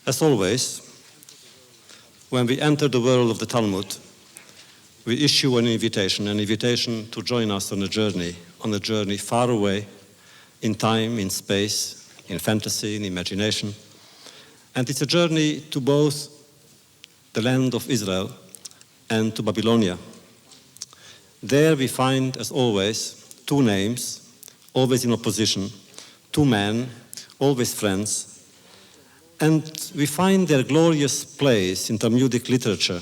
As always, when we enter the world of the Talmud, we issue an invitation to join us on a journey far away in time, in space, in fantasy, in imagination. And it's a journey to both the land of Israel and to Babylonia. There we find, as always, two names, always in opposition, two men, always friends, and we find their glorious place in Talmudic literature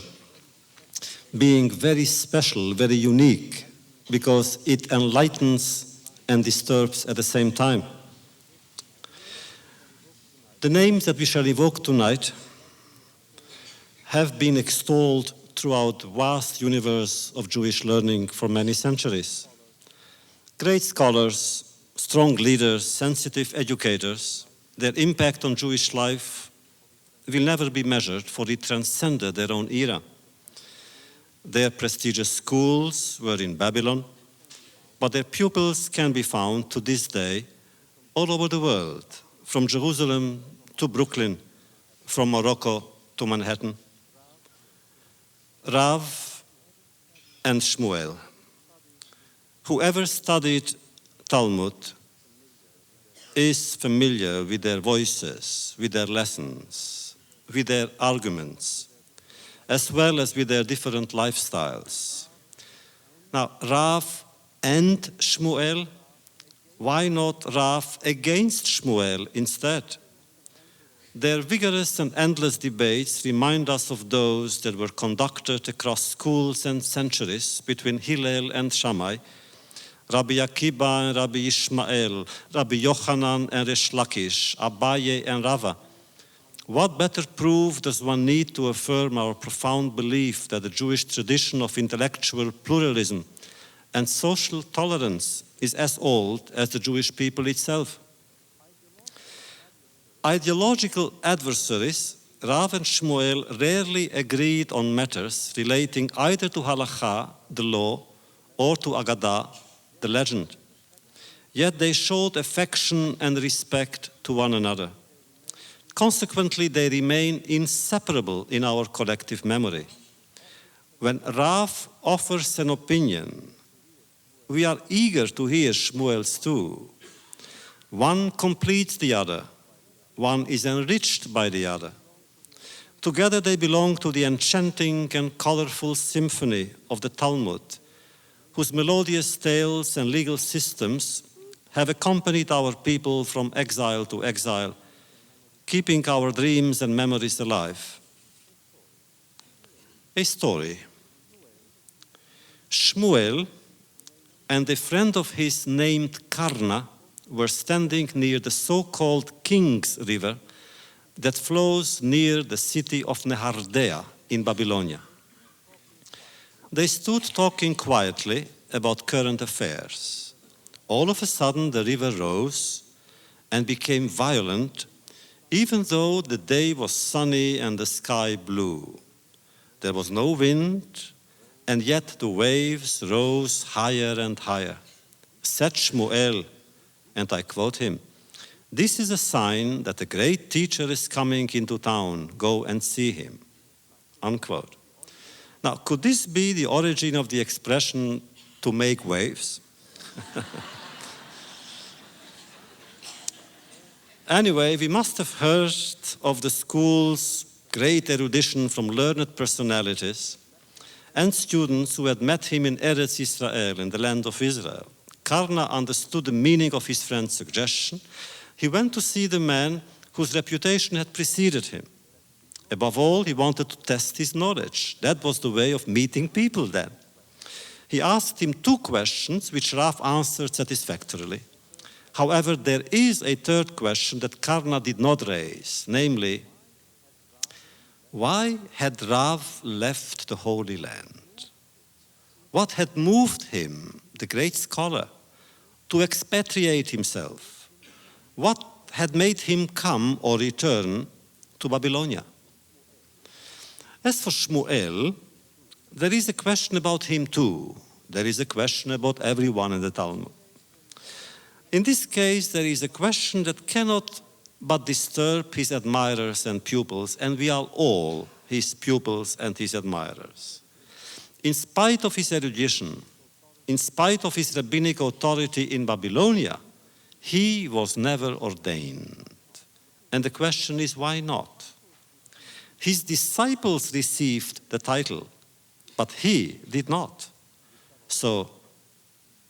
being very special, very unique, because it enlightens and disturbs at the same time. The names that we shall evoke tonight have been extolled throughout the vast universe of Jewish learning for many centuries. Great scholars, strong leaders, sensitive educators, their impact on Jewish life will never be measured, for it transcended their own era. Their prestigious schools were in Babylon, but their pupils can be found to this day all over the world, from Jerusalem to Brooklyn, from Morocco to Manhattan. Rav and Shmuel. Whoever studied Talmud is familiar with their voices, with their lessons, with their arguments, as well as with their different lifestyles. Now, Rav and Shmuel, why not Rav against Shmuel instead? Their vigorous and endless debates remind us of those that were conducted across schools and centuries between Hillel and Shammai, Rabbi Akiba and Rabbi Ishmael, Rabbi Yochanan and Resh Lakish, Abaye and Rava. What better proof does one need to affirm our profound belief that the Jewish tradition of intellectual pluralism and social tolerance is as old as the Jewish people itself? Ideological adversaries, Rav and Shmuel, rarely agreed on matters relating either to halakha, the law, or to agadah, the legend. Yet they showed affection and respect to one another. Consequently, they remain inseparable in our collective memory. When Rav offers an opinion, we are eager to hear Shmuel's too. One completes the other. One is enriched by the other. Together they belong to the enchanting and colorful symphony of the Talmud, whose melodious tales and legal systems have accompanied our people from exile to exile, keeping our dreams and memories alive. A story. Shmuel and a friend of his named Karna were standing near the so-called King's River that flows near the city of Nehardea in Babylonia. They stood talking quietly about current affairs. All of a sudden, the river rose and became violent, even though the day was sunny and the sky blue. There was no wind, and yet the waves rose higher and higher. Said Shmuel, and I quote him, "This is a sign that a great teacher is coming into town. Go and see him." Unquote. Now, could this be the origin of the expression "to make waves"? Anyway, we must have heard of the school's great erudition from learned personalities and students who had met him in Eretz Israel, in the land of Israel. Karna understood the meaning of his friend's suggestion. He went to see the man whose reputation had preceded him. Above all, he wanted to test his knowledge. That was the way of meeting people then. He asked him two questions, which Rav answered satisfactorily. However, there is a third question that Karna did not raise, namely, why had Rav left the Holy Land? What had moved him, the great scholar, to expatriate himself? What had made him come or return to Babylonia? As for Shmuel, there is a question about him too. There is a question about everyone in the Talmud. In this case, there is a question that cannot but disturb his admirers and pupils, and we are all his pupils and his admirers. In spite of his erudition, in spite of his rabbinic authority in Babylonia, he was never ordained. And the question is, why not? His disciples received the title, but he did not. So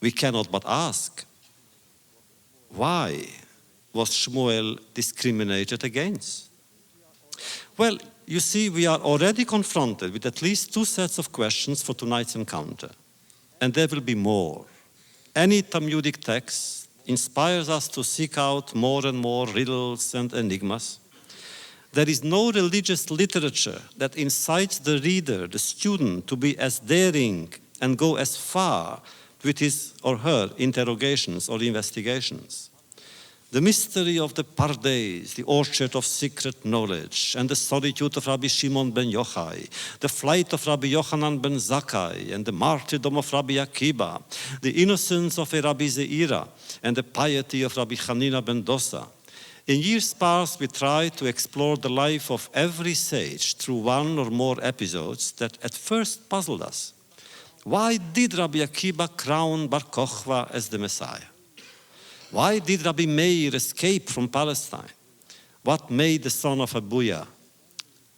we cannot but ask, why was Shmuel discriminated against? Well, you see, we are already confronted with at least two sets of questions for tonight's encounter, and there will be more. Any Talmudic text inspires us to seek out more and more riddles and enigmas. There is no religious literature that incites the reader, the student, to be as daring and go as far with his or her interrogations or investigations. The mystery of the Pardes, the orchard of secret knowledge, and the solitude of Rabbi Shimon ben Yochai, the flight of Rabbi Yochanan ben Zakkai, and the martyrdom of Rabbi Akiba, the innocence of a Rabbi Zeira, and the piety of Rabbi Hanina ben Dosa. In years past, we tried to explore the life of every sage through one or more episodes that at first puzzled us. Why did Rabbi Akiba crown Bar Kochba as the Messiah? Why did Rabbi Meir escape from Palestine? What made the son of Abuya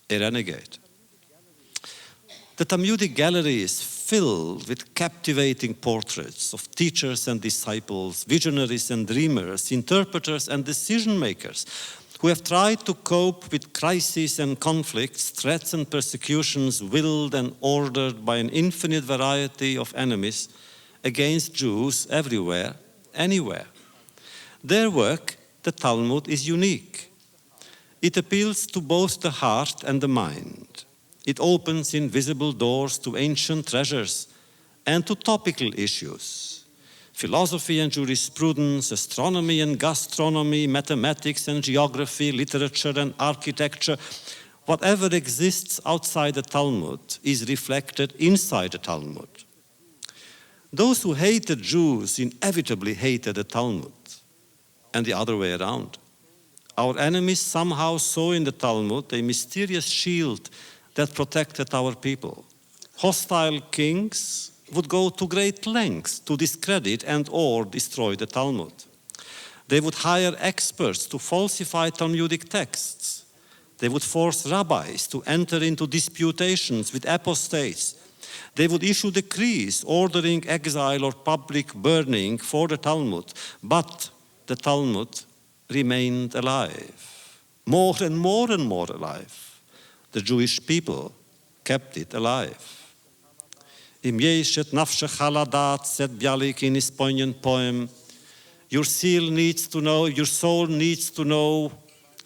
a renegade? The Talmudic gallery is filled with captivating portraits of teachers and disciples, visionaries and dreamers, interpreters and decision makers who have tried to cope with crises and conflicts, threats and persecutions willed and ordered by an infinite variety of enemies against Jews everywhere, anywhere. Their work, the Talmud, is unique. It appeals to both the heart and the mind. It opens invisible doors to ancient treasures and to topical issues. Philosophy and jurisprudence, astronomy and gastronomy, mathematics and geography, literature and architecture, whatever exists outside the Talmud is reflected inside the Talmud. Those who hated Jews inevitably hated the Talmud, and the other way around. Our enemies somehow saw in the Talmud a mysterious shield that protected our people. Hostile kings would go to great lengths to discredit and or destroy the Talmud. They would hire experts to falsify Talmudic texts. They would force rabbis to enter into disputations with apostates. They would issue decrees ordering exile or public burning for the Talmud, but the Talmud remained alive, more and more and more alive. The Jewish people kept it alive. Im Yeshet Nafshecha Ladat, said Bialik in his poignant poem, your soul needs to know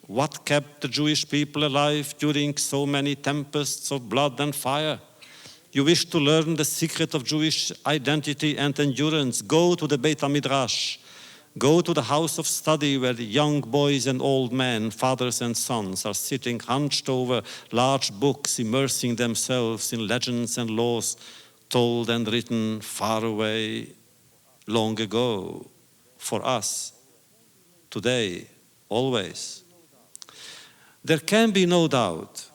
what kept the Jewish people alive during so many tempests of blood and fire. You wish to learn the secret of Jewish identity and endurance, go to the Beit HaMidrash. Go to the house of study where the young boys and old men, fathers and sons, are sitting hunched over large books, immersing themselves in legends and laws told and written far away, long ago, for us, today, always. There can be no doubt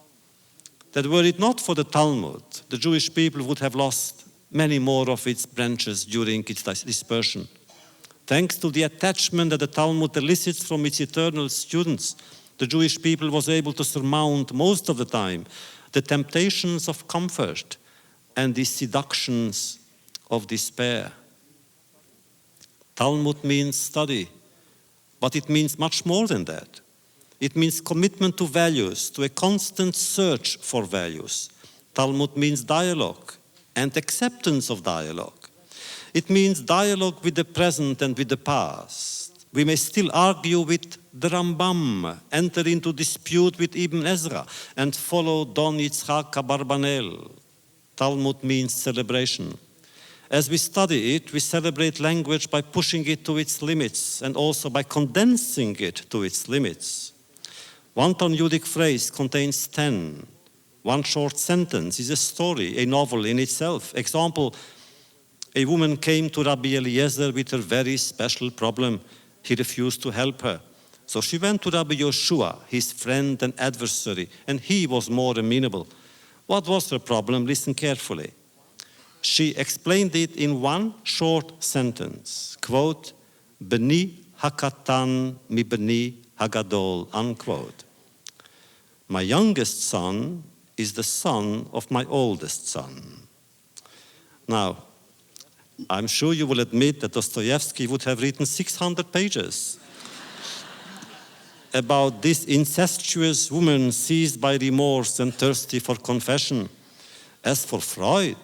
that were it not for the Talmud, the Jewish people would have lost many more of its branches during its dispersion. Thanks to the attachment that the Talmud elicits from its eternal students, the Jewish people was able to surmount most of the time the temptations of comfort and the seductions of despair. Talmud means study, but it means much more than that. It means commitment to values, to a constant search for values. Talmud means dialogue and acceptance of dialogue. It means dialogue with the present and with the past. We may still argue with the Rambam, enter into dispute with Ibn Ezra, and follow Don Yitzhak Abarbanel. Talmud means celebration. As we study it, we celebrate language by pushing it to its limits and also by condensing it to its limits. One Talmudic phrase contains 10. One short sentence is a story, a novel in itself. Example, a woman came to Rabbi Eliezer with a very special problem. He refused to help her. So she went to Rabbi Yoshua, his friend and adversary, and he was more amenable. What was her problem? Listen carefully. She explained it in one short sentence, quote, Beni hakatan mi beni hagadol, unquote. My youngest son is the son of my oldest son. Now, I'm sure you will admit that Dostoevsky would have written 600 pages about this incestuous woman seized by remorse and thirsty for confession. As for Freud,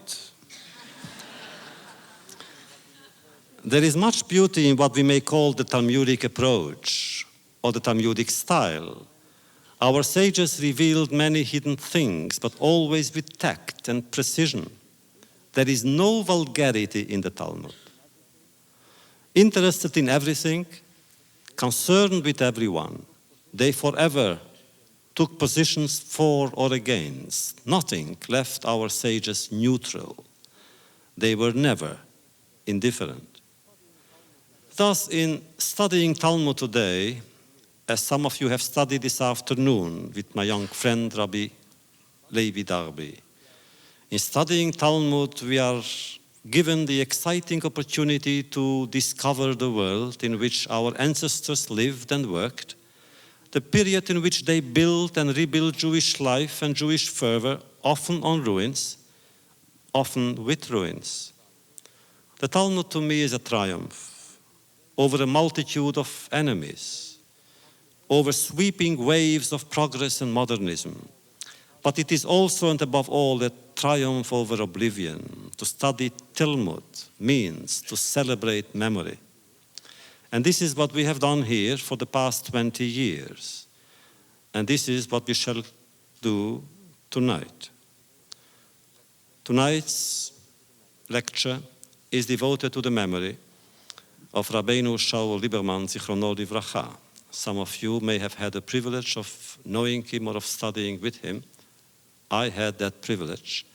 there is much beauty in what we may call the Talmudic approach or the Talmudic style. Our sages revealed many hidden things, but always with tact and precision. There is no vulgarity in the Talmud. Interested in everything, concerned with everyone, they forever took positions for or against. Nothing left our sages neutral. They were never indifferent. Thus, in studying Talmud today, as some of you have studied this afternoon with my young friend Rabbi Levi Darby, in studying Talmud, we are given the exciting opportunity to discover the world in which our ancestors lived and worked, the period in which they built and rebuilt Jewish life and Jewish fervor, often on ruins, often with ruins. The Talmud to me is a triumph over a multitude of enemies, over sweeping waves of progress and modernism. But it is also and above all a triumph over oblivion. To study Talmud means to celebrate memory. And this is what we have done here for the past 20 years. And this is what we shall do tonight. Tonight's lecture is devoted to the memory of Rabbeinu Shaul Lieberman, Zichrono Livracha. Some of you may have had the privilege of knowing him or of studying with him. I had that privilege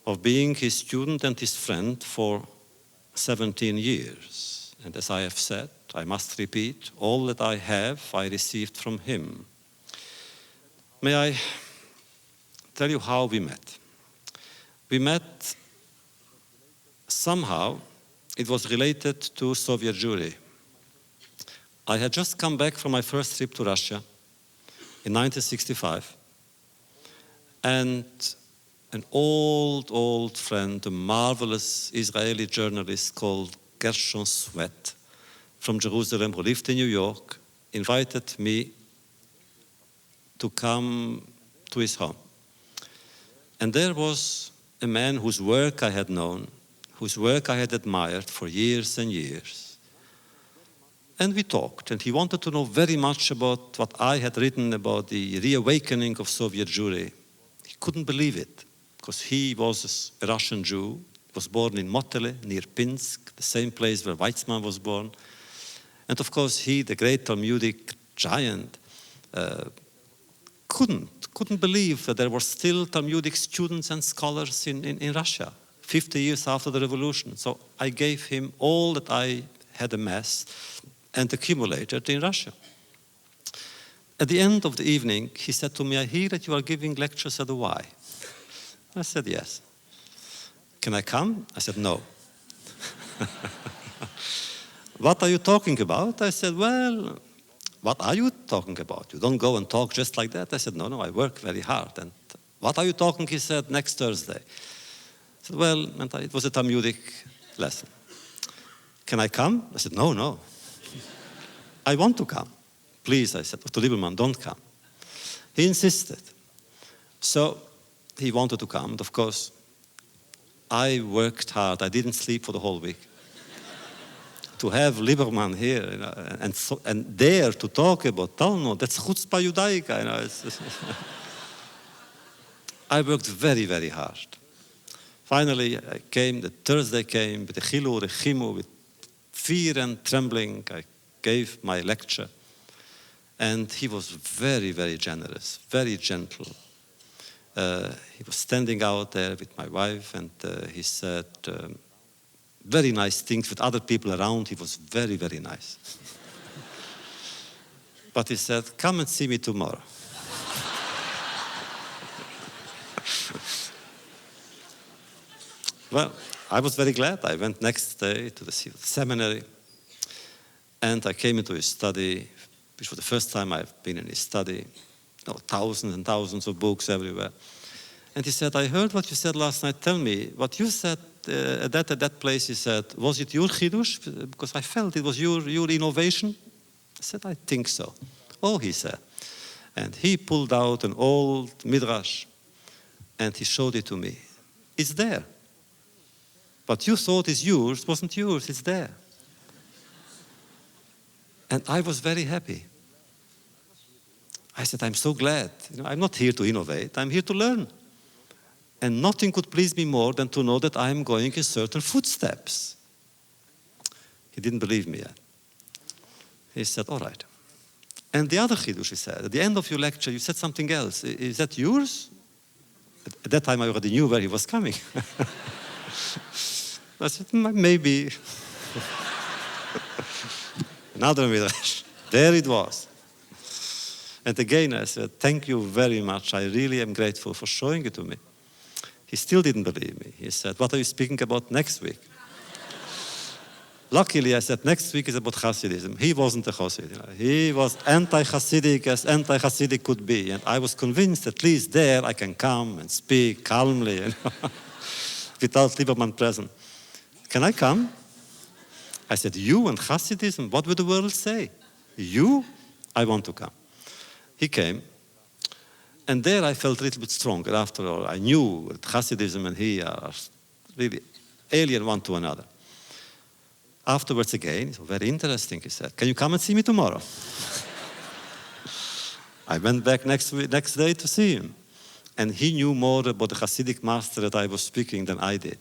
of being his student and his friend for 17 years. And as I have said, I must repeat, all that I have, I received from him. May I tell you how we met? We met somehow, it was related to Soviet Jewry. I had just come back from my first trip to Russia in 1965, and an old friend, a marvelous Israeli journalist called Gershon Sweat from Jerusalem, who lived in New York, invited me to come to his home. And there was a man whose work I had known, whose work I had admired for years and years. And we talked, and he wanted to know very much about what I had written about the reawakening of Soviet Jewry. He couldn't believe it, because he was a Russian Jew, was born in Motele, near Pinsk, the same place where Weizmann was born. And of course, he, the great Talmudic giant, couldn't believe that there were still Talmudic students and scholars in Russia, 50 years after the revolution. So I gave him all that I had amassed and accumulated in Russia. At the end of the evening, he said to me, I hear that you are giving lectures at the Y. I said, yes. Can I come? I said, no. What are you talking about? I said, well, what are you talking about? You don't go and talk just like that. I said, no, I work very hard. And what are you talking? He said, next Thursday. I said, well, and it was a Talmudic lesson. Can I come? I said, no. I want to come. Please, I said, Dr. Lieberman, don't come. He insisted. So he wanted to come. And of course, I worked hard. I didn't sleep for the whole week. To have Lieberman here, and dare to talk about Talmud, that's chutzpah judaica. I worked very, very hard. Finally, I came, the Thursday came, with the chilur, the chimu, with fear and trembling. I gave my lecture. And he was very, very generous, very gentle. He was standing out there with my wife, and he said very nice things with other people around. He was very, very nice. But he said, come and see me tomorrow. Well, I was very glad. I went next day to the seminary, and I came into his study, which was the first time I've been in his study. Thousands and thousands of books everywhere. And he said, I heard what you said last night. Tell me, what you said at that place, he said, was it your chidush? Because I felt it was your innovation. I said, I think so. Oh, he said. And he pulled out an old midrash, and he showed it to me. It's there. What you thought is yours wasn't yours, it's there. And I was very happy. I said, I'm so glad. I'm not here to innovate, I'm here to learn. And nothing could please me more than to know that I'm going in certain footsteps. He didn't believe me yet. He said, all right. And the other chidush, he said, at the end of your lecture, you said something else. Is that yours? At that time, I already knew where he was coming. I said, maybe. Another midrash. There it was. And again, I said, thank you very much. I really am grateful for showing it to me. He still didn't believe me. He said, what are you speaking about next week? Luckily, I said, next week is about Hasidism. He wasn't a Hasid. He was anti-Hasidic as anti-Hasidic could be. And I was convinced at least there I can come and speak calmly, without Lieberman present. Can I come? I said, you and Hasidism, what would the world say? You? I want to come. He came. And there I felt a little bit stronger. After all, I knew that Hasidism and he are really alien one to another. Afterwards again, it was very interesting, he said, can you come and see me tomorrow? I went back next day to see him. And he knew more about the Hasidic master that I was speaking than I did.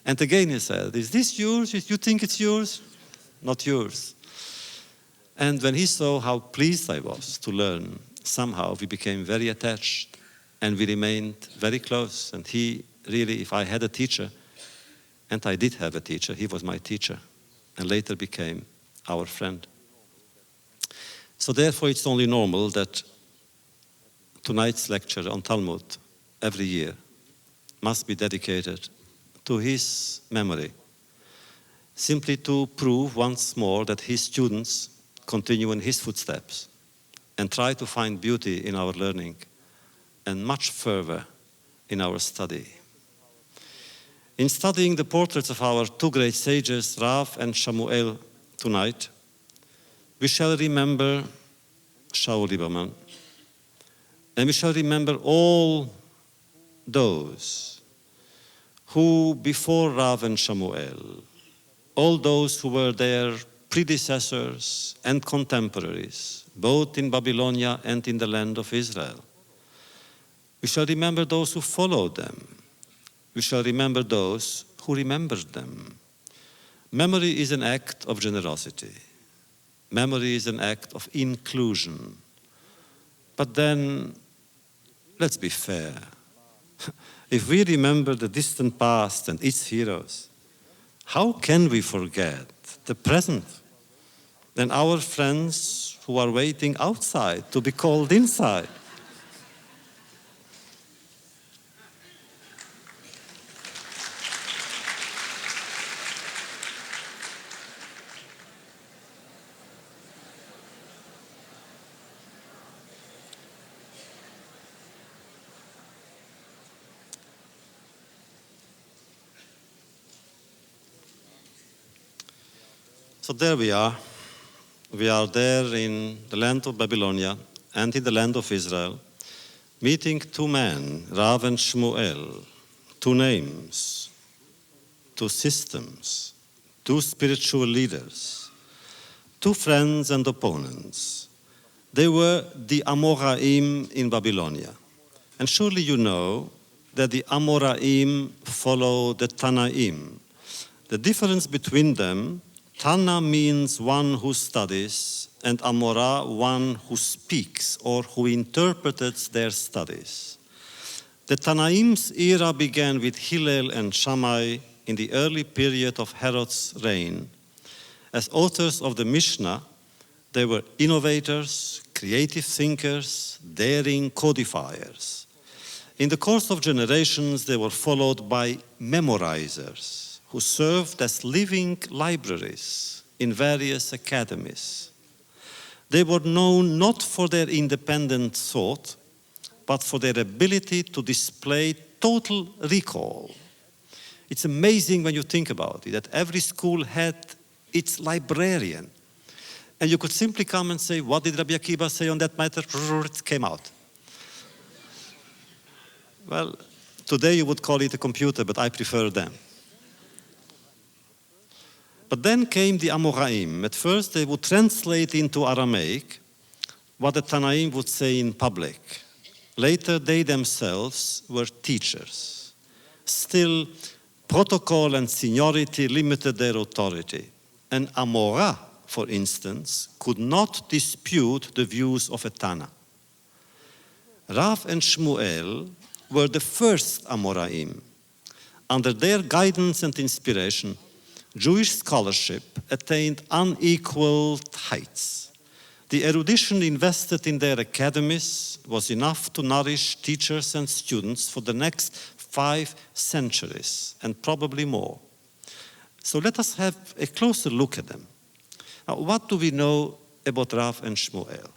And again he said, is this yours? You think it's yours? Not yours. And when he saw how pleased I was to learn, somehow we became very attached and we remained very close. And he really, if I had a teacher, and I did have a teacher, he was my teacher, and later became our friend. So therefore it's only normal that tonight's lecture on Talmud every year must be dedicated to his memory, simply to prove once more that his students continue in his footsteps and try to find beauty in our learning and much further in our study. In studying the portraits of our two great sages, Rav and Shmuel, tonight, we shall remember Shaul Lieberman, and we shall remember all those who, before Rav and Shmuel, all those who were their predecessors and contemporaries, both in Babylonia and in the land of Israel. We shall remember those who followed them. We shall remember those who remembered them. Memory is an act of generosity. Memory is an act of inclusion. But then, let's be fair. If we remember the distant past and its heroes, how can we forget the present and our friends who are waiting outside to be called inside? So there we are. We are there in the land of Babylonia and in the land of Israel, meeting two men, Rav and Shmuel, two names, two systems, two spiritual leaders, two friends and opponents. They were the Amoraim in Babylonia. And surely you know that the Amoraim follow the Tanaim. The difference between them, Tana means one who studies, and Amora, one who speaks or who interpreted their studies. The Tanaim's era began with Hillel and Shammai in the early period of Herod's reign. As authors of the Mishnah, They were innovators, creative thinkers, daring codifiers. In the course of generations, they were followed by memorizers who served as living libraries in various academies. They were known not for their independent thought, but for their ability to display total recall. It's amazing when you think about it, that every school had its librarian. And you could simply come and say, what did Rabbi Akiva say on that matter? It came out. Well, today you would call it a computer, but I prefer them. But then came the Amoraim. At first they would translate into Aramaic what the Tanaim would say in public. Later they themselves were teachers. Still, protocol and seniority limited their authority. An Amora, for instance, could not dispute the views of a Tana. Rav and Shmuel were the first Amoraim. Under their guidance and inspiration, Jewish scholarship attained unequaled heights. The erudition invested in their academies was enough to nourish teachers and students for the next 5 centuries, and probably more. So let us have a closer look at them. Now, what do we know about Rav and Shmuel?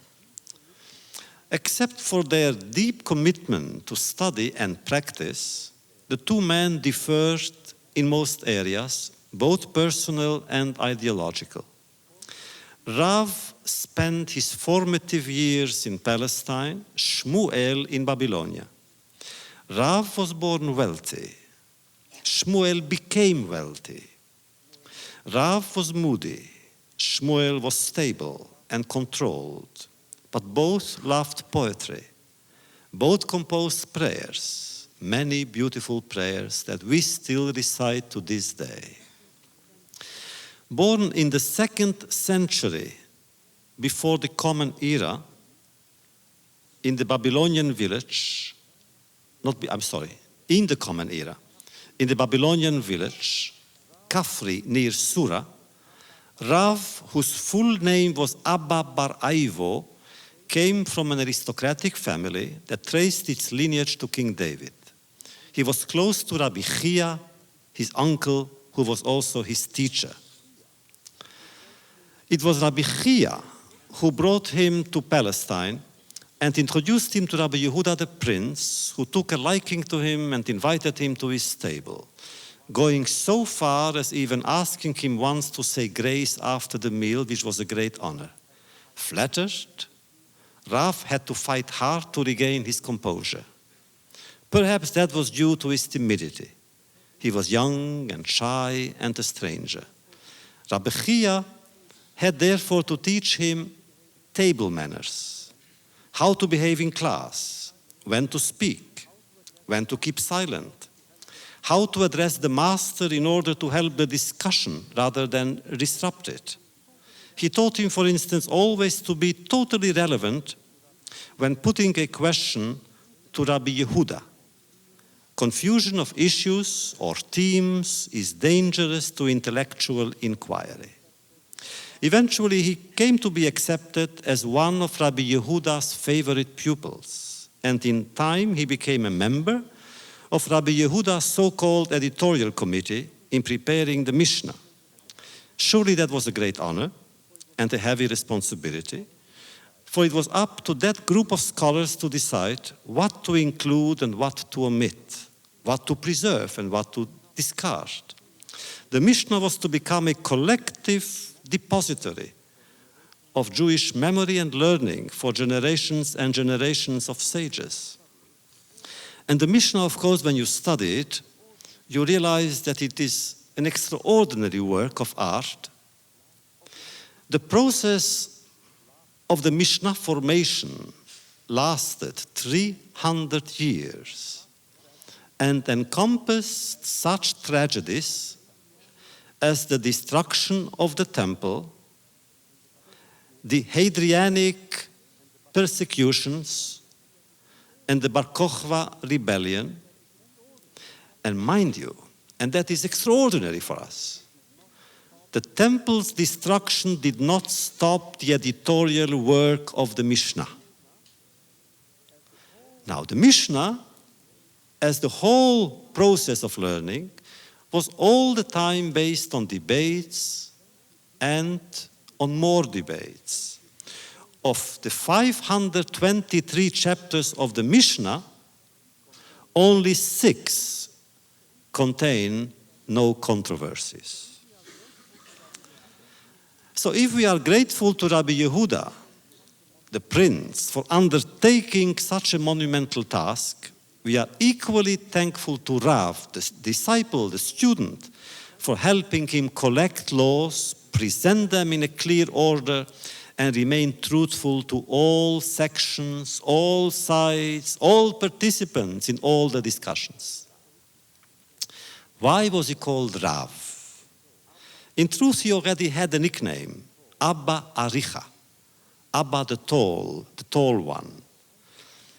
Except for their deep commitment to study and practice, the two men differed in most areas, both personal and ideological. Rav spent his formative years in Palestine, Shmuel in Babylonia. Rav was born wealthy. Shmuel became wealthy. Rav was moody. Shmuel was stable and controlled. But both loved poetry. Both composed prayers, many beautiful prayers that we still recite to this day. Born in the 2nd century before the Common Era, in the Babylonian village, in the Common Era, in the Babylonian village, Kafri near Sura, Rav, whose full name was Abba Bar Aivo, came from an aristocratic family that traced its lineage to King David. He was close to Rabbi Chia, his uncle, who was also his teacher. It was Rabbi Chia who brought him to Palestine and introduced him to Rabbi Yehuda the prince, who took a liking to him and invited him to his table, going so far as even asking him once to say grace after the meal, which was a great honor. Flattered, Rav had to fight hard to regain his composure. Perhaps that was due to his timidity. He was young and shy and a stranger. Rabbi Chia had therefore to teach him table manners, how to behave in class, when to speak, when to keep silent, how to address the master in order to help the discussion rather than disrupt it. He taught him, for instance, always to be totally relevant when putting a question to Rabbi Yehuda. Confusion of issues or themes is dangerous to intellectual inquiry. Eventually, he came to be accepted as one of Rabbi Yehuda's favorite pupils, and in time he became a member of Rabbi Yehuda's so-called editorial committee in preparing the Mishnah. Surely that was a great honor and a heavy responsibility, for it was up to that group of scholars to decide what to include and what to omit, what to preserve and what to discard. The Mishnah was to become a collective depository of Jewish memory and learning for generations and generations of sages. And the Mishnah, of course, when you study it, you realize that it is an extraordinary work of art. The process of the Mishnah formation lasted 300 years and encompassed such tragedies as the destruction of the temple, the Hadrianic persecutions, and the Bar Kokhba rebellion. And mind you, and that is extraordinary for us, the temple's destruction did not stop the editorial work of the Mishnah. Now, the Mishnah, as the whole process of learning, was all the time based on debates and on more debates. Of the 523 chapters of the Mishnah, only 6 contain no controversies. So if we are grateful to Rabbi Yehuda, the prince, for undertaking such a monumental task, we are equally thankful to Rav, the disciple, the student, for helping him collect laws, present them in a clear order, and remain truthful to all sections, all sides, all participants in all the discussions. Why was he called Rav? In truth, he already had a nickname, Abba Aricha, Abba the tall one.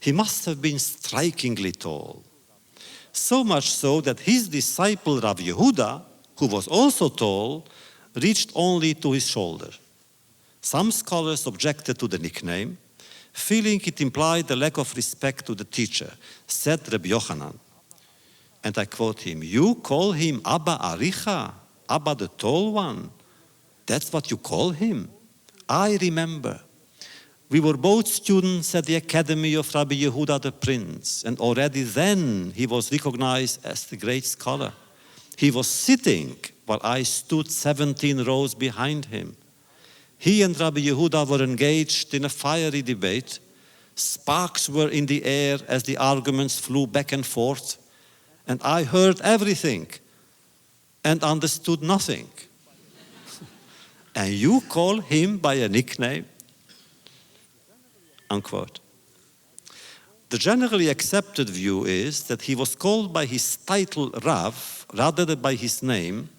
He must have been strikingly tall. So much so that his disciple Rav Yehuda, who was also tall, reached only to his shoulder. Some scholars objected to the nickname, feeling it implied a lack of respect to the teacher, said Rabbi Yochanan. And I quote him, "You call him Abba Aricha, Abba the tall one? That's what you call him?" I remember. We were both students at the academy of Rabbi Yehuda the Prince, and already then he was recognized as the great scholar. He was sitting while I stood 17 rows behind him. He and Rabbi Yehuda were engaged in a fiery debate. Sparks were in the air as the arguments flew back and forth, and I heard everything and understood nothing. And you call him by a nickname? Unquote. The generally accepted view is that he was called by his title Rav rather than by his name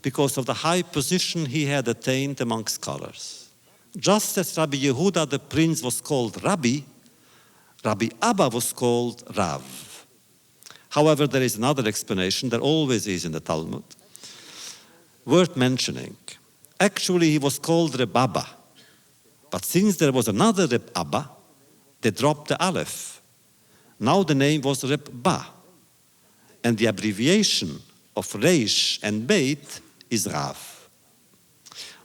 because of the high position he had attained among scholars. Just as Rabbi Yehuda the Prince was called Rabbi, Rabbi Abba was called Rav. However, there is another explanation, there always is in the Talmud, worth mentioning. Actually, he was called Reb Abba. But since there was another Reb Abba, they dropped the Aleph. Now the name was Reb Ba. And the abbreviation of Reish and Beit is Rav.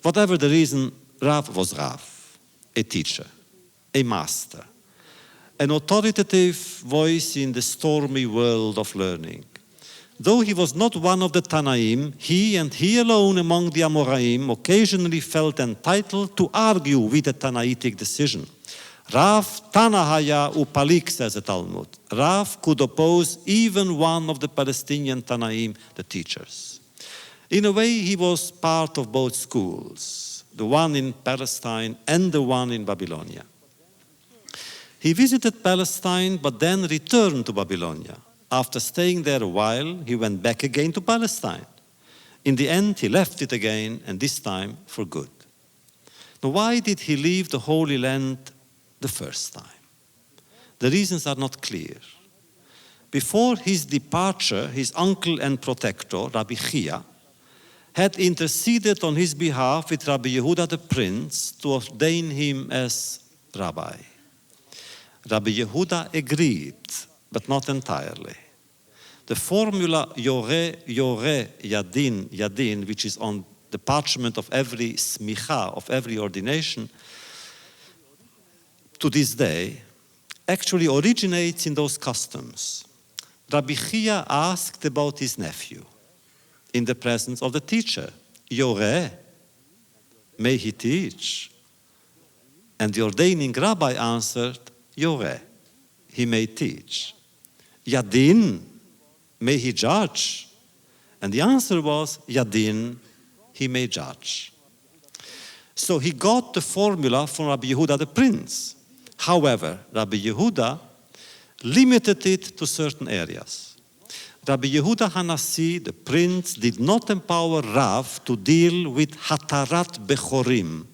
Whatever the reason, Rav was Rav, a teacher, a master, an authoritative voice in the stormy world of learning. Though he was not one of the Tanaim, he and he alone among the Amoraim occasionally felt entitled to argue with a Tanaitic decision. Rav Tanahaya Upalik, says the Talmud. Rav could oppose even one of the Palestinian Tanaim, the teachers. In a way, he was part of both schools, the one in Palestine and the one in Babylonia. He visited Palestine, but then returned to Babylonia. After staying there a while, he went back again to Palestine. In the end, he left it again, and this time for good. Now, why did he leave the Holy Land the first time? The reasons are not clear. Before his departure, his uncle and protector, Rabbi Chia, had interceded on his behalf with Rabbi Yehuda the Prince to ordain him as rabbi. Rabbi Yehuda agreed, but not entirely. The formula Yoreh, Yoreh, Yadin, Yadin, which is on the parchment of every smicha, of every ordination, to this day, actually originates in those customs. Rabbi Chia asked about his nephew in the presence of the teacher. Yoreh, may he teach? And the ordaining rabbi answered, Yoreh, he may teach. Yadin, may he judge? And the answer was, Yadin, he may judge. So he got the formula from Rabbi Yehuda the Prince. However, Rabbi Yehuda limited it to certain areas. Rabbi Yehuda Hanassi, the Prince, did not empower Rav to deal with Hatarat Bechorim,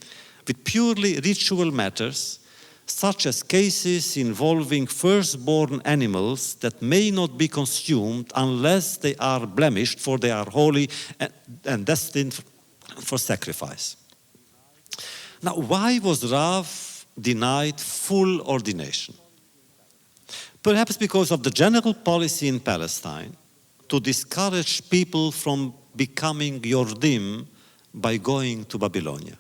with purely ritual matters, such as cases involving firstborn animals that may not be consumed unless they are blemished, for they are holy and destined for sacrifice. Now, why was Rav denied full ordination? Perhaps because of the general policy in Palestine to discourage people from becoming Yordim by going to Babylonia.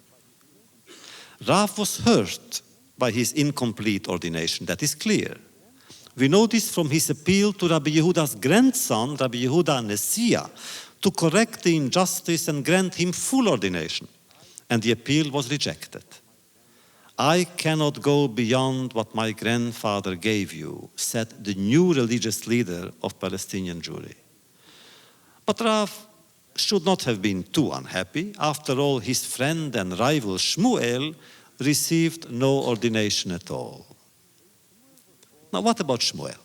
Rav was hurt by his incomplete ordination, that is clear. We know this from his appeal to Rabbi Yehuda's grandson, Rabbi Yehuda Nesiah, to correct the injustice and grant him full ordination. And the appeal was rejected. I cannot go beyond what my grandfather gave you, said the new religious leader of Palestinian Jewry. But Rav should not have been too unhappy. After all, his friend and rival Shmuel received no ordination at all. Now, what about Shmuel?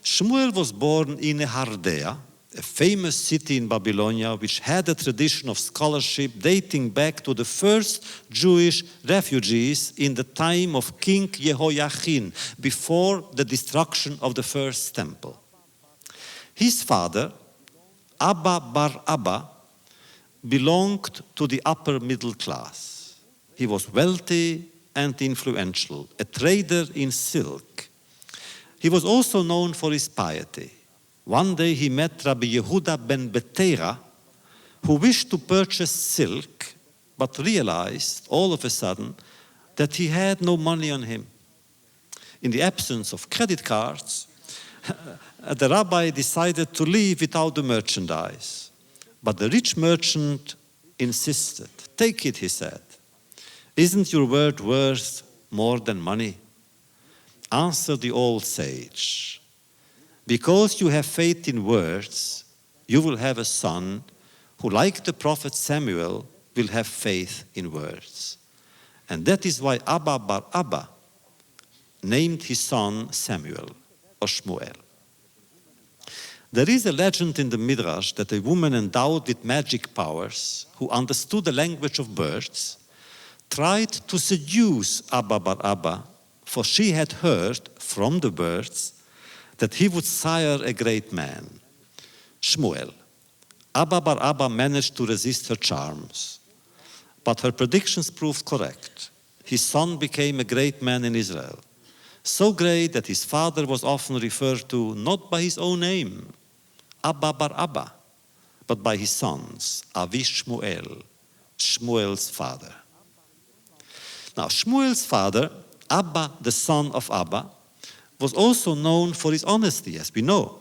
Shmuel was born in Hardea, a famous city in Babylonia which had a tradition of scholarship dating back to the first Jewish refugees in the time of King Jehoiachin, before the destruction of the first temple. His father, Abba bar Abba, belonged to the upper middle class. He was wealthy and influential, a trader in silk. He was also known for his piety. One day he met Rabbi Yehuda ben Beteira, who wished to purchase silk, but realized all of a sudden that he had no money on him. In the absence of credit cards, the rabbi decided to leave without the merchandise. But the rich merchant insisted. Take it, he said. Isn't your word worth more than money? Answered the old sage. Because you have faith in words, you will have a son who, like the prophet Samuel, will have faith in words. And that is why Abba bar Abba named his son Samuel or Shmuel. There is a legend in the Midrash that a woman endowed with magic powers, who understood the language of birds, tried to seduce Abba bar Abba, for she had heard from the birds that he would sire a great man, Shmuel. Abba bar Abba managed to resist her charms, but her predictions proved correct. His son became a great man in Israel, so great that his father was often referred to not by his own name, Abba bar Abba, but by his sons, Avi Shmuel, Shmuel's father. Now, Shmuel's father, Abba, the son of Abba, was also known for his honesty, as we know.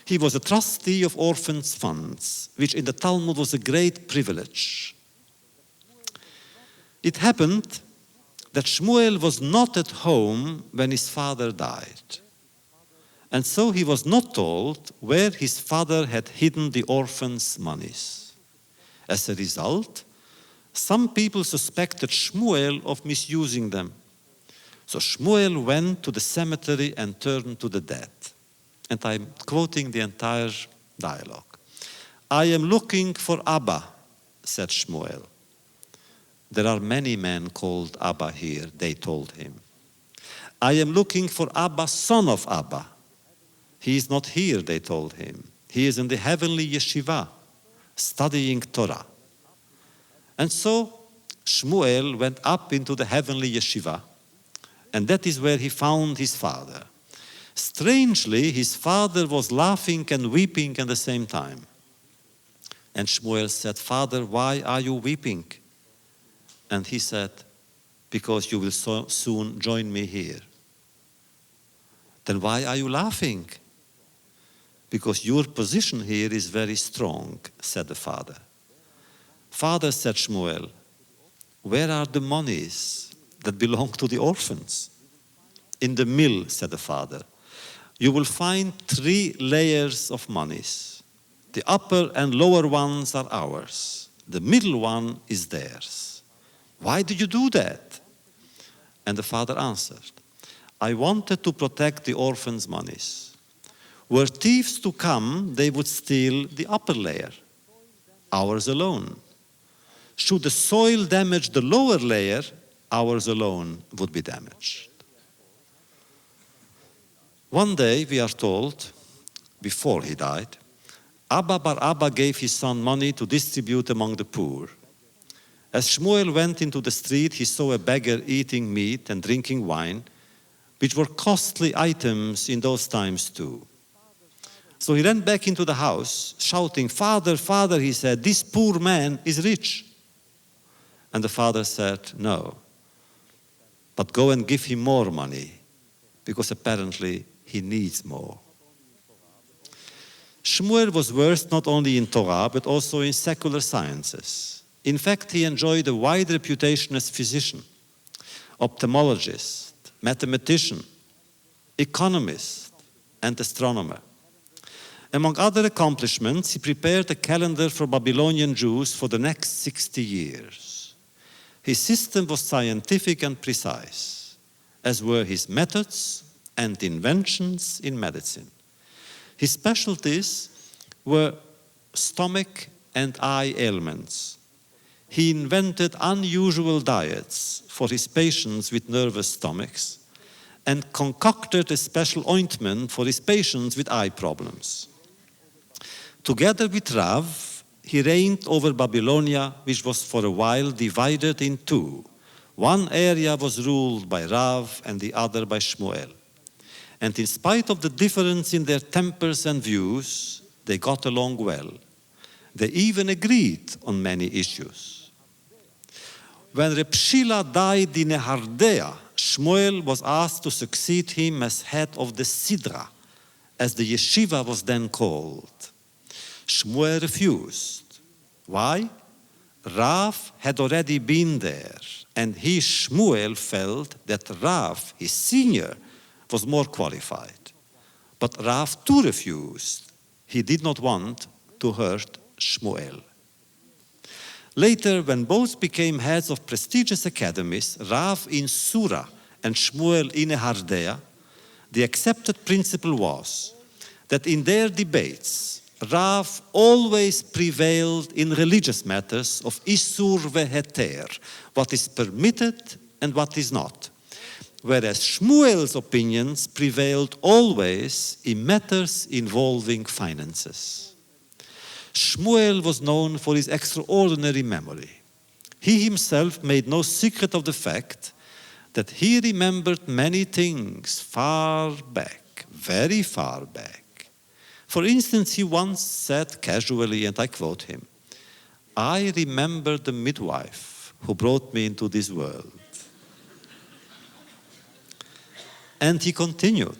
He was a trustee of orphans' funds, which in the Talmud was a great privilege. It happened that Shmuel was not at home when his father died. And so he was not told where his father had hidden the orphans' monies. As a result, some people suspected Shmuel of misusing them. So Shmuel went to the cemetery and turned to the dead. And I'm quoting the entire dialogue. I am looking for Abba, said Shmuel. There are many men called Abba here, they told him. I am looking for Abba, son of Abba. He is not here, they told him. He is in the heavenly yeshiva, studying Torah. And so Shmuel went up into the heavenly yeshiva, and that is where he found his father. Strangely, his father was laughing and weeping at the same time. And Shmuel said, Father, why are you weeping? And he said, because you will soon join me here. Then why are you laughing? Because your position here is very strong, said the father. Father, said Shmuel, where are the monies that belong to the orphans? In the mill, said the father. You will find 3 layers of monies. The upper and lower ones are ours. The middle one is theirs. Why did you do that? And the father answered, I wanted to protect the orphans' monies. Were thieves to come, they would steal the upper layer, ours alone. Should the soil damage the lower layer, ours alone would be damaged. One day, we are told, before he died, Abba bar Abba gave his son money to distribute among the poor. As Shmuel went into the street, he saw a beggar eating meat and drinking wine, which were costly items in those times too. So he ran back into the house, shouting, "Father, Father," he said, "this poor man is rich." And the father said, "No, but go and give him more money, because apparently he needs more." Shmuel was versed not only in Torah, but also in secular sciences. In fact, he enjoyed a wide reputation as physician, ophthalmologist, mathematician, economist, and astronomer. Among other accomplishments, he prepared a calendar for Babylonian Jews for the next 60 years. His system was scientific and precise, as were his methods and inventions in medicine. His specialties were stomach and eye ailments. He invented unusual diets for his patients with nervous stomachs and concocted a special ointment for his patients with eye problems. Together with Rav, he reigned over Babylonia, which was for a while divided in two. One area was ruled by Rav and the other by Shmuel. And in spite of the difference in their tempers and views, they got along well. They even agreed on many issues. When Reb Shila died in Nehardea, Shmuel was asked to succeed him as head of the Sidra, as the yeshiva was then called. Shmuel refused. Why? Rav had already been there, and he, Shmuel, felt that Rav, his senior, was more qualified. But Rav too refused. He did not want to hurt Shmuel. Later, when both became heads of prestigious academies, Rav in Sura and Shmuel in Nehardea, the accepted principle was that in their debates, Rav always prevailed in religious matters of Isur veheter, what is permitted and what is not, whereas Shmuel's opinions prevailed always in matters involving finances. Shmuel was known for his extraordinary memory. He himself made no secret of the fact that he remembered many things far back, very far back. For instance, he once said casually, and I quote him, "I remember the midwife who brought me into this world." And he continued,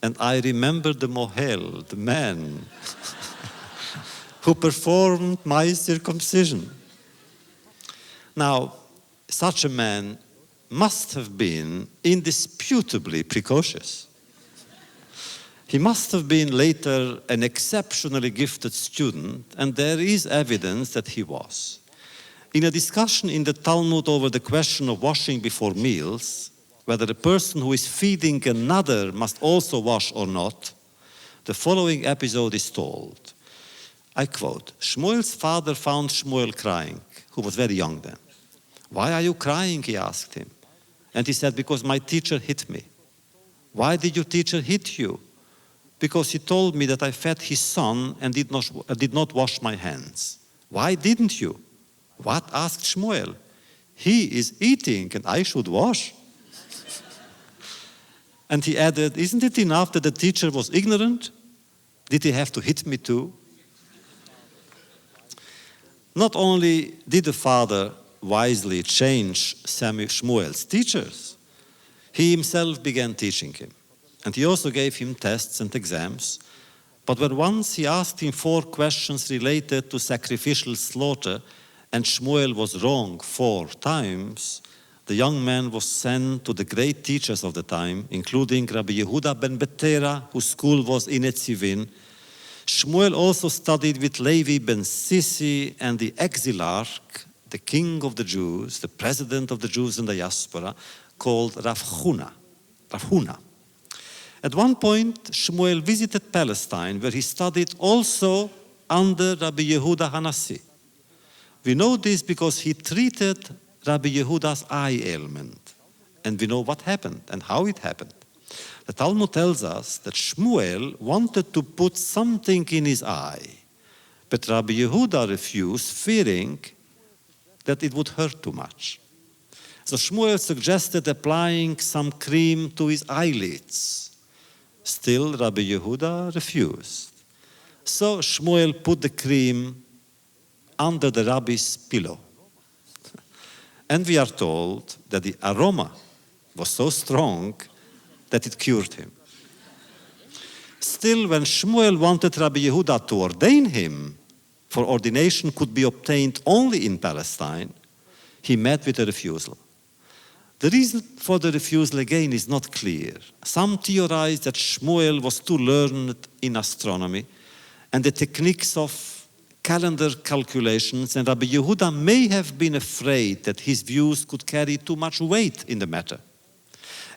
"And I remember the mohel, the man who performed my circumcision." Now, such a man must have been indisputably precocious. He must have been later an exceptionally gifted student, and there is evidence that he was. In a discussion in the Talmud over the question of washing before meals, whether a person who is feeding another must also wash or not, the following episode is told. I quote, "Shmuel's father found Shmuel crying, who was very young then. 'Why are you crying?' he asked him. And he said, 'Because my teacher hit me.' 'Why did your teacher hit you?' 'Because he told me that I fed his son and did not wash my hands.' 'Why didn't you?' 'What?' asked Shmuel. 'He is eating and I should wash.' And he added, 'Isn't it enough that the teacher was ignorant? Did he have to hit me too?' Not only did the father wisely change Shmuel's teachers, he himself began teaching him. And he also gave him tests and exams. But when once he asked him 4 questions related to sacrificial slaughter, and Shmuel was wrong 4 times, the young man was sent to the great teachers of the time, including Rabbi Yehuda ben Betera, whose school was in Etzivin. Shmuel also studied with Levi ben Sisi and the exilarch, the king of the Jews, the president of the Jews in the diaspora, called Rav Huna. At one point, Shmuel visited Palestine, where he studied also under Rabbi Yehuda Hanassi. We know this because he treated Rabbi Yehuda's eye ailment, and we know what happened and how it happened. The Talmud tells us that Shmuel wanted to put something in his eye, But Rabbi Yehuda refused, fearing that it would hurt too much. So Shmuel suggested applying some cream to his eyelids. Still, Rabbi Yehuda refused. So Shmuel put the cream under the rabbi's pillow. And we are told that the aroma was so strong that it cured him. Still, when Shmuel wanted Rabbi Yehuda to ordain him, for ordination could be obtained only in Palestine, he met with a refusal. The reason for the refusal again is not clear. Some theorize that Shmuel was too learned in astronomy and the techniques of calendar calculations, and Rabbi Yehuda may have been afraid that his views could carry too much weight in the matter.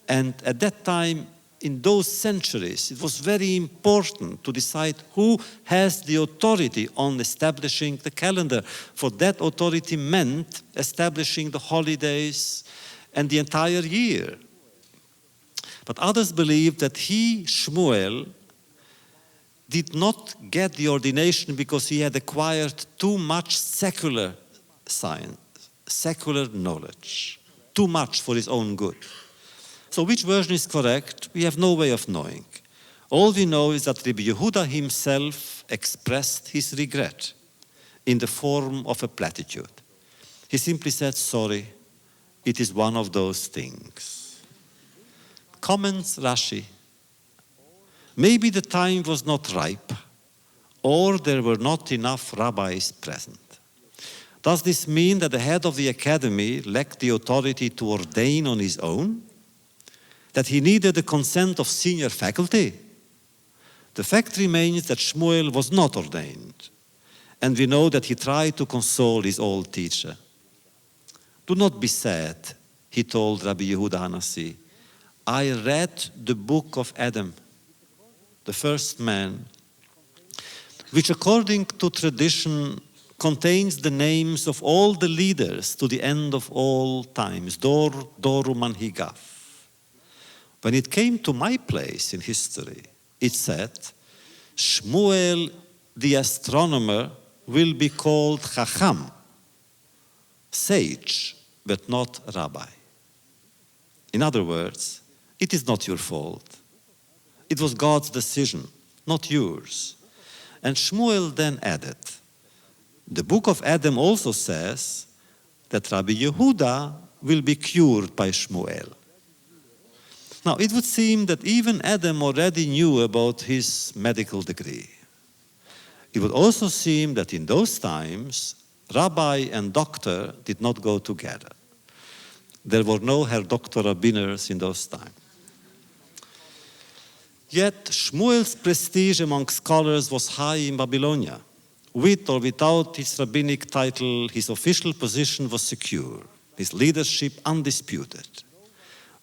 And at that time, in those centuries, it was very important to decide who has the authority on establishing the calendar, for that authority meant establishing the holidays and the entire year. But others believe that he, Shmuel, did not get the ordination because he had acquired too much secular science, secular knowledge, too much for his own good. So which version is correct? We have no way of knowing. All we know is that Rabbi Yehuda himself expressed his regret in the form of a platitude. He simply said, sorry, it is one of those things. Comments Rashi. Maybe the time was not ripe, or there were not enough rabbis present. Does this mean that the head of the academy lacked the authority to ordain on his own? That he needed the consent of senior faculty? The fact remains that Shmuel was not ordained, and we know that he tried to console his old teacher. Do not be sad, he told Rabbi Yehuda Hanassi. I read the book of Adam, the first man, which according to tradition contains the names of all the leaders to the end of all times, Dor Manhigav. When it came to my place in history, it said, Shmuel the astronomer will be called Chacham, sage, but not rabbi. In other words, it is not your fault. It was God's decision, not yours. And Shmuel then added, the book of Adam also says that Rabbi Yehuda will be cured by Shmuel. Now, it would seem that even Adam already knew about his medical degree. It would also seem that in those times, rabbi and doctor did not go together. There were no Herr Doctor Rabbiners in those times. Yet, Shmuel's prestige among scholars was high in Babylonia. With or without his rabbinic title, his official position was secure, his leadership undisputed.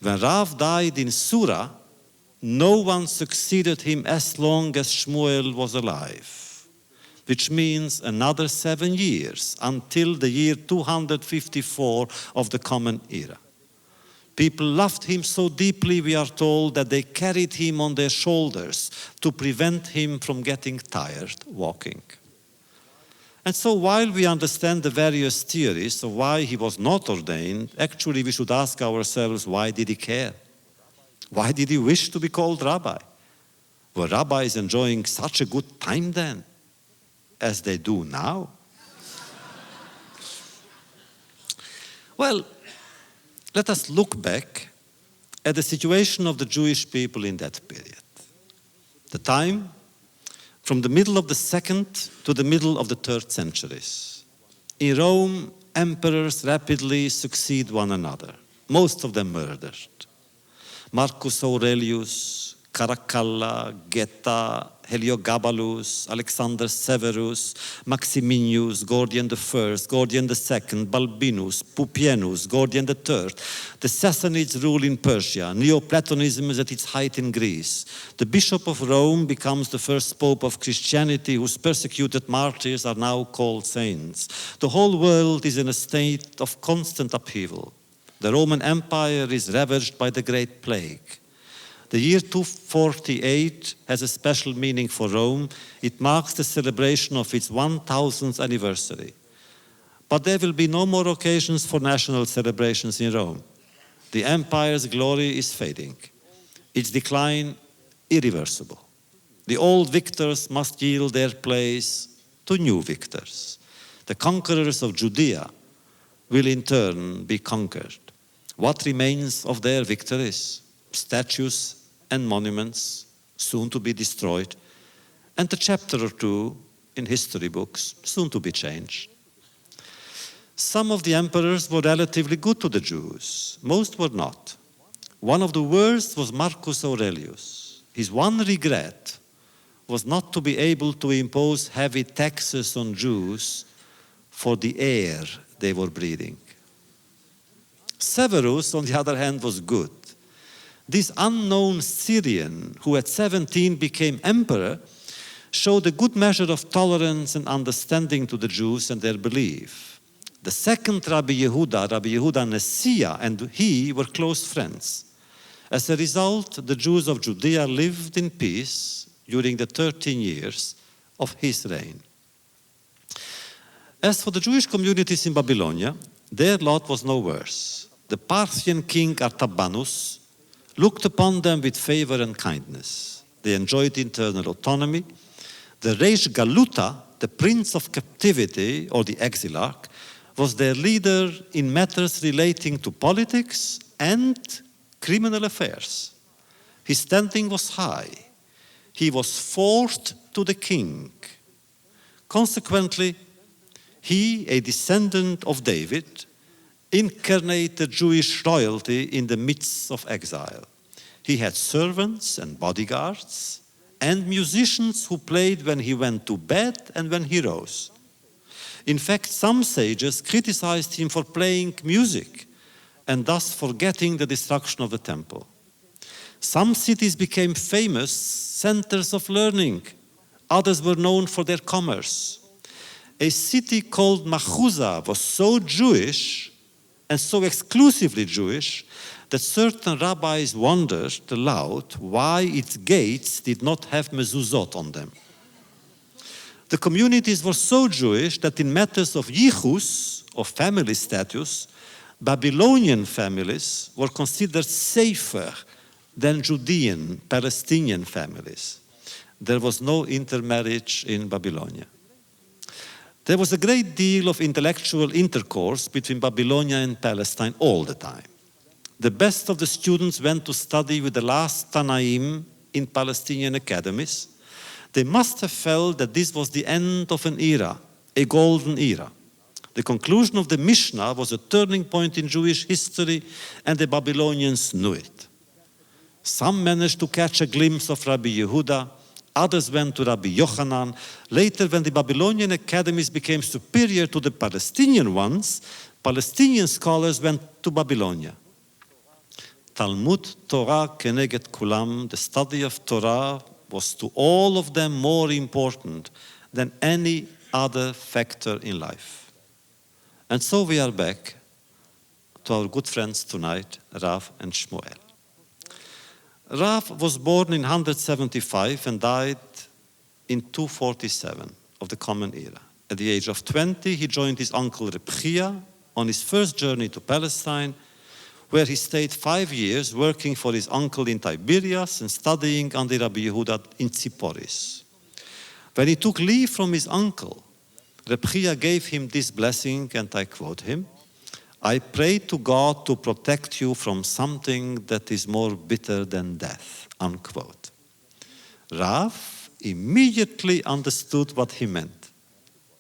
When Rav died in Sura, no one succeeded him as long as Shmuel was alive, which means another 7 years until the year 254 of the Common Era. People loved him so deeply, we are told, that they carried him on their shoulders to prevent him from getting tired walking. And so while we understand the various theories of why he was not ordained, actually we should ask ourselves, why did he care? Why did he wish to be called rabbi? Were rabbis enjoying such a good time then, as they do now? Well, let us look back at the situation of the Jewish people in that period. The time from the middle of the 2nd to the middle of the 3rd centuries. In Rome, emperors rapidly succeed one another, most of them murdered. Marcus Aurelius, Caracalla, Geta, Heliogabalus, Alexander Severus, Maximinius, Gordian I, Gordian II, Balbinus, Pupienus, Gordian III. The Sassanids rule in Persia. Neoplatonism is at its height in Greece. The Bishop of Rome becomes the first pope of Christianity, whose persecuted martyrs are now called saints. The whole world is in a state of constant upheaval. The Roman Empire is ravaged by the Great Plague. The year 248 has a special meaning for Rome. It marks the celebration of its 1000th anniversary. But there will be no more occasions for national celebrations in Rome. The empire's glory is fading, its decline irreversible. The old victors must yield their place to new victors. The conquerors of Judea will in turn be conquered. What remains of their victories? Statues and monuments, soon to be destroyed, and a chapter or two in history books, soon to be changed. Some of the emperors were relatively good to the Jews. Most were not. One of the worst was Marcus Aurelius. His one regret was not to be able to impose heavy taxes on Jews for the air they were breathing. Severus, on the other hand, was good. This unknown Syrian, who at 17 became emperor, showed a good measure of tolerance and understanding to the Jews and their belief. The second Rabbi Yehuda Nessiah, and he were close friends. As a result, the Jews of Judea lived in peace during the 13 years of his reign. As for the Jewish communities in Babylonia, their lot was no worse. The Parthian king Artabanus looked upon them with favor and kindness. They enjoyed internal autonomy. The Reish Galuta, the prince of captivity, or the exilarch, was their leader in matters relating to politics and criminal affairs. His standing was high. He was fourth to the king. Consequently, he, a descendant of David, incarnated Jewish royalty in the midst of exile. He had servants and bodyguards and musicians who played when he went to bed and when he rose. In fact, some sages criticized him for playing music and thus forgetting the destruction of the temple. Some cities became famous centers of learning. Others were known for their commerce. A city called Machuza was so Jewish and so exclusively Jewish that certain rabbis wondered aloud why its gates did not have mezuzot on them. The communities were so Jewish that in matters of yichus, or family status, Babylonian families were considered safer than Judean, Palestinian families. There was no intermarriage in Babylonia. There was a great deal of intellectual intercourse between Babylonia and Palestine all the time. The best of the students went to study with the last Tanaim in Palestinian academies. They must have felt that this was the end of an era, a golden era. The conclusion of the Mishnah was a turning point in Jewish history, and the Babylonians knew it. Some managed to catch a glimpse of Rabbi Yehuda, others went to Rabbi Yochanan. Later, when the Babylonian academies became superior to the Palestinian ones, Palestinian scholars went to Babylonia. Talmud Torah Keneged Kulam, the study of Torah, was to all of them more important than any other factor in life. And so we are back to our good friends tonight, Rav and Shmuel. Rav was born in 175 and died in 247 of the Common Era. At the age of 20, he joined his uncle Reb Chia on his first journey to Palestine, where he stayed 5 years working for his uncle in Tiberias and studying under Rabbi Yehuda in Tziporis. When he took leave from his uncle, Reb Chia gave him this blessing, and I quote him, "I pray to God to protect you from something that is more bitter than death," unquote. Rav immediately understood what he meant.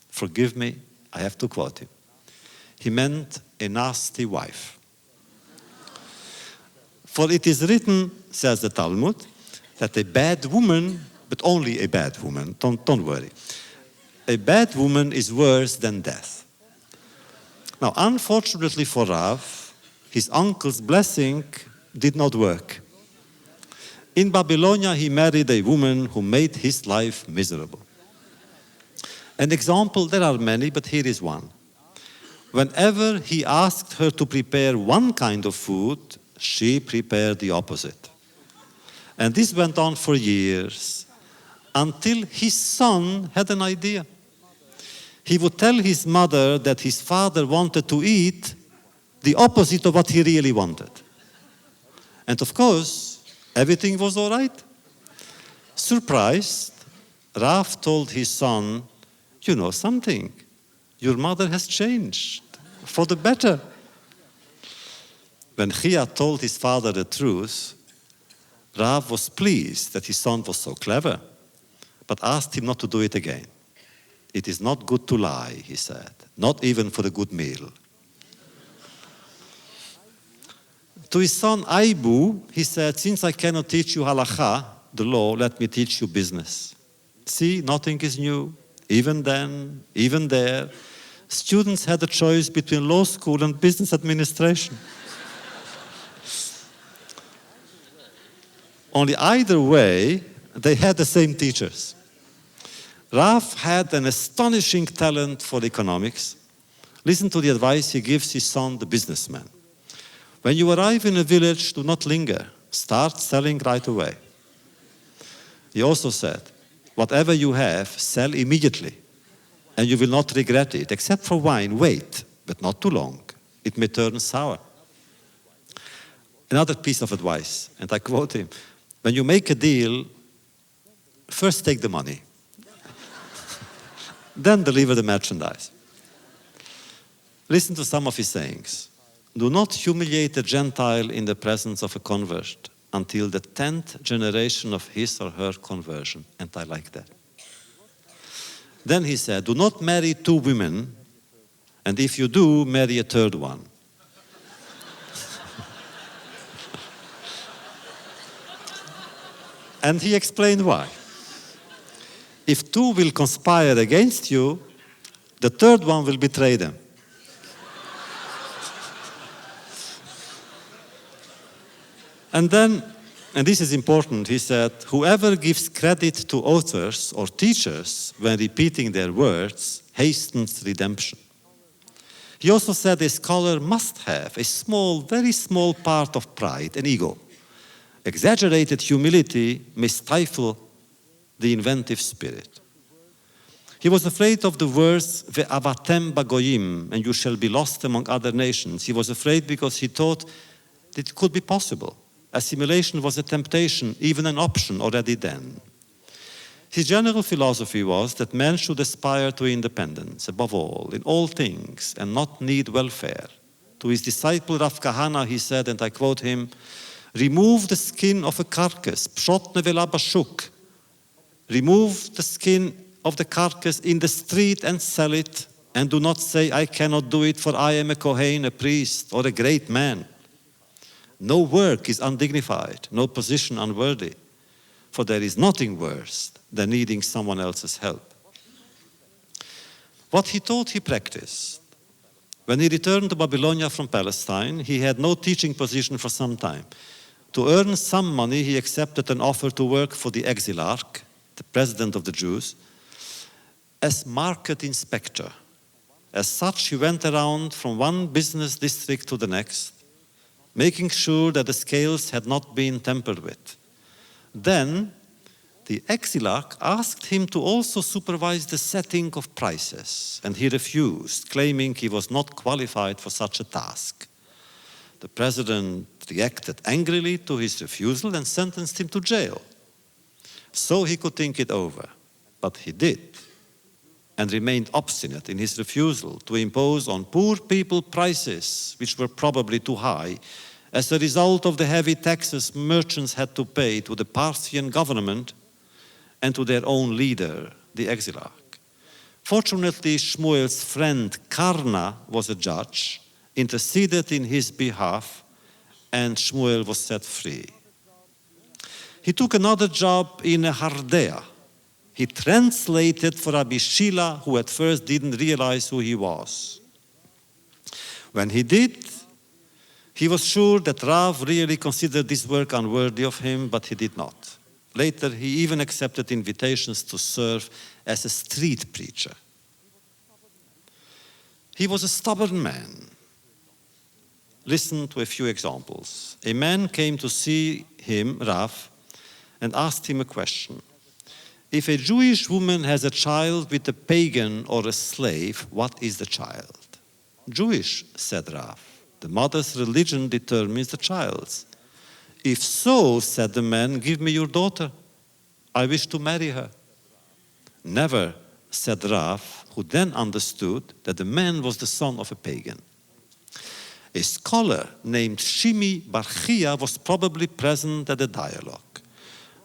Forgive me, I have to quote him. He meant a nasty wife. For it is written, says the Talmud, that a bad woman, but only a bad woman, don't worry, a bad woman is worse than death. Now, unfortunately for Rav, his uncle's blessing did not work. In Babylonia, he married a woman who made his life miserable. An example, there are many, but here is one. Whenever he asked her to prepare one kind of food, she prepared the opposite. And this went on for years, until his son had an idea. He would tell his mother that his father wanted to eat the opposite of what he really wanted. And of course, everything was all right. Surprised, Rav told his son, "You know something, your mother has changed for the better." When Chia told his father the truth, Rav was pleased that his son was so clever, but asked him not to do it again. "It is not good to lie," he said, "not even for a good meal." To his son Aibu, he said, "Since I cannot teach you halakha, the law, let me teach you business." See, nothing is new. Even then, even there, students had a choice between law school and business administration. Only either way, they had the same teachers. Rav had an astonishing talent for economics. Listen to the advice he gives his son, the businessman. When you arrive in a village, do not linger. Start selling right away. He also said, whatever you have, sell immediately, and you will not regret it. Except for wine, wait, but not too long. It may turn sour. Another piece of advice, and I quote him, when you make a deal, first take the money, then deliver the merchandise. Listen to some of his sayings. Do not humiliate a Gentile in the presence of a convert until the 10th generation of his or her conversion. And I like that. Then he said, do not marry 2 women, and if you do, marry a 3rd one. And he explained why. If 2 will conspire against you, the 3rd one will betray them. And then, and this is important, he said, whoever gives credit to authors or teachers when repeating their words hastens redemption. He also said a scholar must have a small, very small part of pride and ego. Exaggerated humility may stifle the inventive spirit. He was afraid of the words, ve'avatem bagoyim, and you shall be lost among other nations. He was afraid because he thought it could be possible. Assimilation was a temptation, even an option already then. His general philosophy was that man should aspire to independence, above all, in all things, and not need welfare. To his disciple Rav Kahana, he said, and I quote him, remove the skin of a carcass, pshot nevela bashuk. Remove the skin of the carcass in the street and sell it, and do not say, I cannot do it, for I am a Kohen, a priest, or a great man. No work is undignified, no position unworthy, for there is nothing worse than needing someone else's help. What he taught, he practiced. When he returned to Babylonia from Palestine, he had no teaching position for some time. To earn some money, he accepted an offer to work for the exilarch, the president of the Jews, as market inspector. As such, he went around from one business district to the next, making sure that the scales had not been tampered with. Then, the exilarch asked him to also supervise the setting of prices, and he refused, claiming he was not qualified for such a task. The president reacted angrily to his refusal and sentenced him to jail. So he could think it over, but he did, and remained obstinate in his refusal to impose on poor people prices which were probably too high as a result of the heavy taxes merchants had to pay to the Parthian government and to their own leader, the exilarch. Fortunately, Shmuel's friend Karna was a judge, interceded in his behalf, and Shmuel was set free. He took another job in Hardea. He translated for Rabbi Shila, who at first didn't realize who he was. When he did, he was sure that Rav really considered this work unworthy of him, but he did not. Later, he even accepted invitations to serve as a street preacher. He was a stubborn man. Listen to a few examples. A man came to see him, Rav, and asked him a question. If a Jewish woman has a child with a pagan or a slave, what is the child? Jewish, said Rav. The mother's religion determines the child's. If so, said the man, give me your daughter. I wish to marry her. Never, said Rav, who then understood that the man was the son of a pagan. A scholar named Shimi Bar Chia was probably present at the dialogue,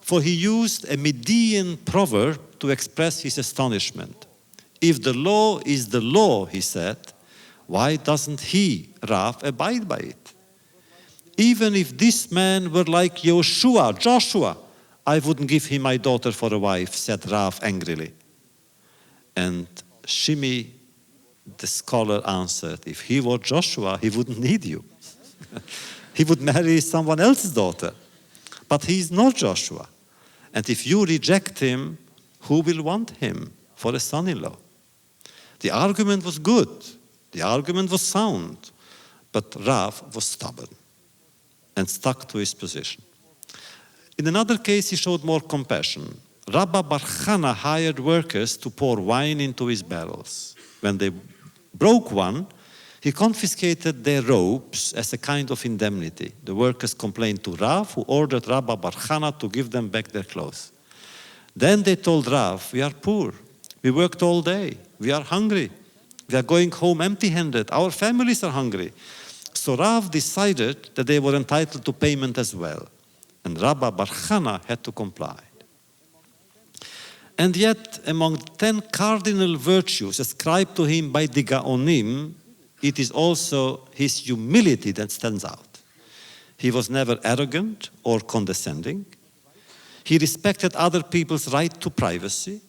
for he used a Median proverb to express his astonishment. If the law is the law, he said, why doesn't he, Rav, abide by it? Even if this man were like Joshua, I wouldn't give him my daughter for a wife, said Rav angrily. And Shimi, the scholar, answered, if he were Joshua, he wouldn't need you. He would marry someone else's daughter. But he is not Joshua. And if you reject him, who will want him for a son-in-law? The argument was good. The argument was sound. But Rav was stubborn and stuck to his position. In another case, he showed more compassion. Rabba Bar Chana hired workers to pour wine into his barrels. When they broke one, he confiscated their robes as a kind of indemnity. The workers complained to Rav, who ordered Rabba Bar Chana to give them back their clothes. Then they told Rav, we are poor. We worked all day. We are hungry. We are going home empty-handed. Our families are hungry. So Rav decided that they were entitled to payment as well. And Rabba Bar Chana had to comply. And yet, among 10 cardinal virtues ascribed to him by the Gaonim, it is also his humility that stands out. He was never arrogant or condescending. He respected other people's right to privacy.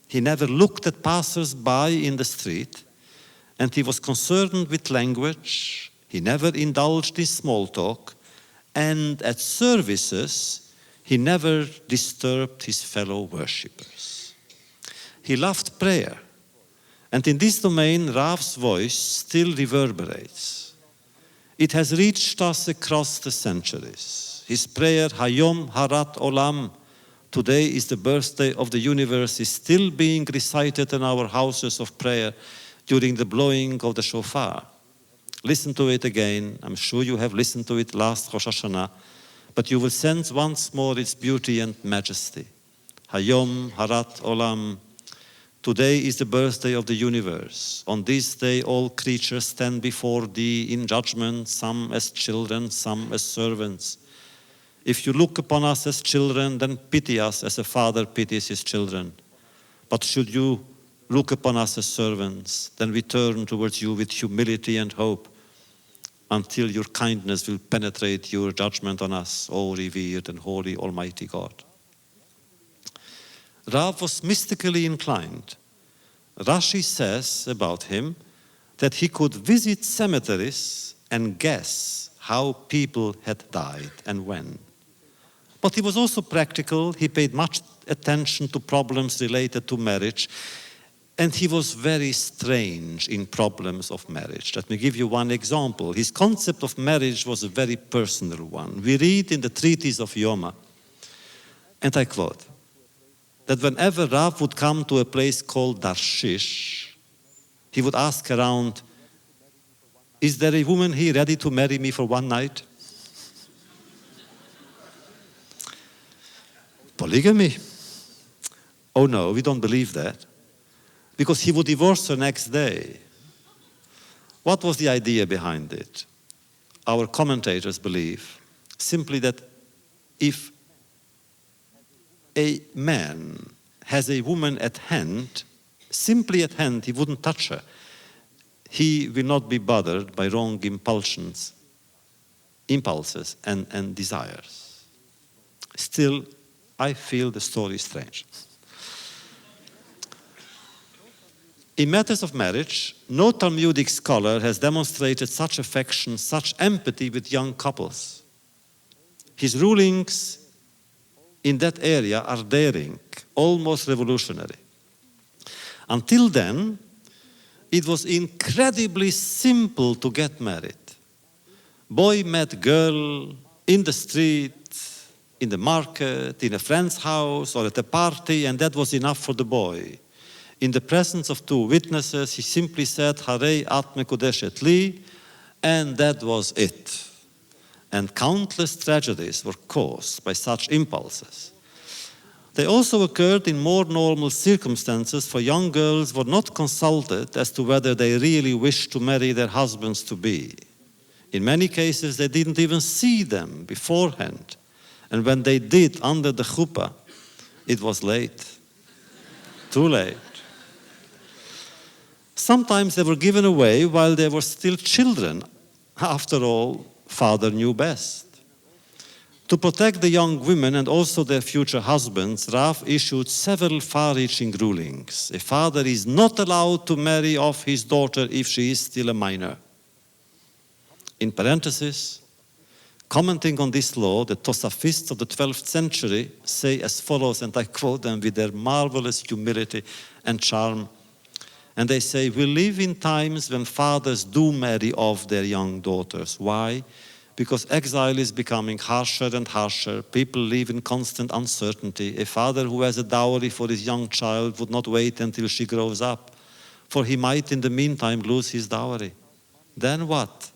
He never looked at passers-by in the street. And he was concerned with language. He never indulged in small talk. And at services, he never disturbed his fellow worshippers. He loved prayer. And in this domain, Rav's voice still reverberates. It has reached us across the centuries. His prayer, Hayom Harat Olam, today is the birthday of the universe, is still being recited in our houses of prayer during the blowing of the shofar. Listen to it again. I'm sure you have listened to it last Rosh Hashanah, but you will sense once more its beauty and majesty. Hayom Harat Olam. Today is the birthday of the universe. On this day, all creatures stand before thee in judgment, some as children, some as servants. If you look upon us as children, then pity us as a father pities his children. But should you look upon us as servants, then we turn towards you with humility and hope, until your kindness will penetrate your judgment on us, O revered and holy Almighty God. Rav was mystically inclined. Rashi says about him that he could visit cemeteries and guess how people had died and when. But he was also practical. He paid much attention to problems related to marriage, and he was very strange in problems of marriage. Let me give you one example. His concept of marriage was a very personal one. We read in the treatise of Yoma, and I quote, that whenever Rav would come to a place called Darshish, he would ask around, is there a woman here ready to marry me for one night? Polygamy? Oh no, we don't believe that. Because he would divorce her next day. What was the idea behind it? Our commentators believe simply that if a man has a woman at hand, simply at hand, he wouldn't touch her. He will not be bothered by wrong impulses and desires. Still, I feel the story strange. In matters of marriage, no Talmudic scholar has demonstrated such affection, such empathy with young couples. His rulings in that area are daring, almost revolutionary. Until then, it was incredibly simple to get married. Boy met girl in the street, in the market, in a friend's house, or at a party, and that was enough for the boy. In the presence of two witnesses, he simply said, Harei at mekudeshet li, and that was it. And countless tragedies were caused by such impulses. They also occurred in more normal circumstances, for young girls were not consulted as to whether they really wished to marry their husbands-to-be. In many cases, they didn't even see them beforehand. And when they did under the chuppah, it was late. Too late. Sometimes they were given away while they were still children. After all, father knew best. To protect the young women and also their future husbands, Rav issued several far-reaching rulings. A father is not allowed to marry off his daughter if she is still a minor. In parentheses, commenting on this law, the Tosafists of the 12th century say as follows, and I quote them with their marvelous humility and charm. And they say, we live in times when fathers do marry off their young daughters. Why? Because exile is becoming harsher and harsher. People live in constant uncertainty. A father who has a dowry for his young child would not wait until she grows up, for he might in the meantime lose his dowry. Then what?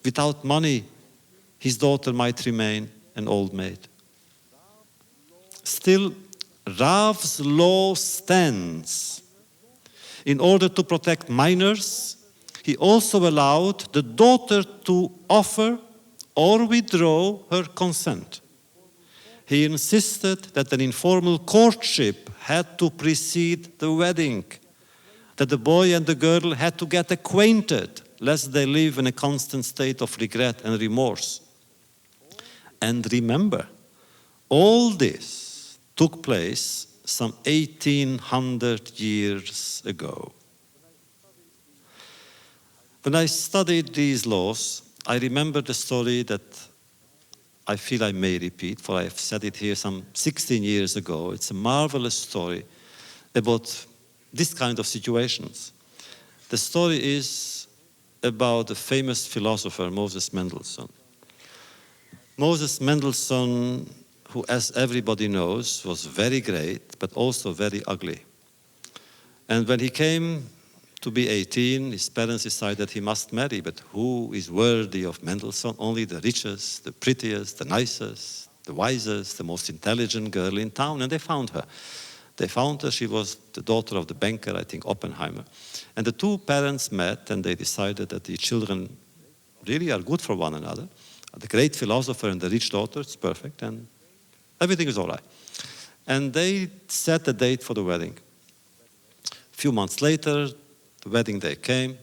Without money, his daughter might remain an old maid. Still, Rav's law stands. In order to protect minors, he also allowed the daughter to offer or withdraw her consent. He insisted that an informal courtship had to precede the wedding, that the boy and the girl had to get acquainted, lest they live in a constant state of regret and remorse. And remember, all this took place some 1800 years ago. When I studied these laws, I remember the story that I feel I may repeat, for I have said it here some 16 years ago. It's a marvelous story about this kind of situations. The story is about the famous philosopher Moses Mendelssohn. Moses Mendelssohn, who, as everybody knows, was very great, but also very ugly. And when he came to be 18, his parents decided he must marry, but who is worthy of Mendelssohn? Only the richest, the prettiest, the nicest, the wisest, the most intelligent girl in town, and they found her. They found her, she was the daughter of the banker, I think Oppenheimer. And the two parents met and they decided that the children really are good for one another. The great philosopher and the rich daughter, it's perfect, and everything is all right. And they set a date for the wedding. A few months later, the wedding day came.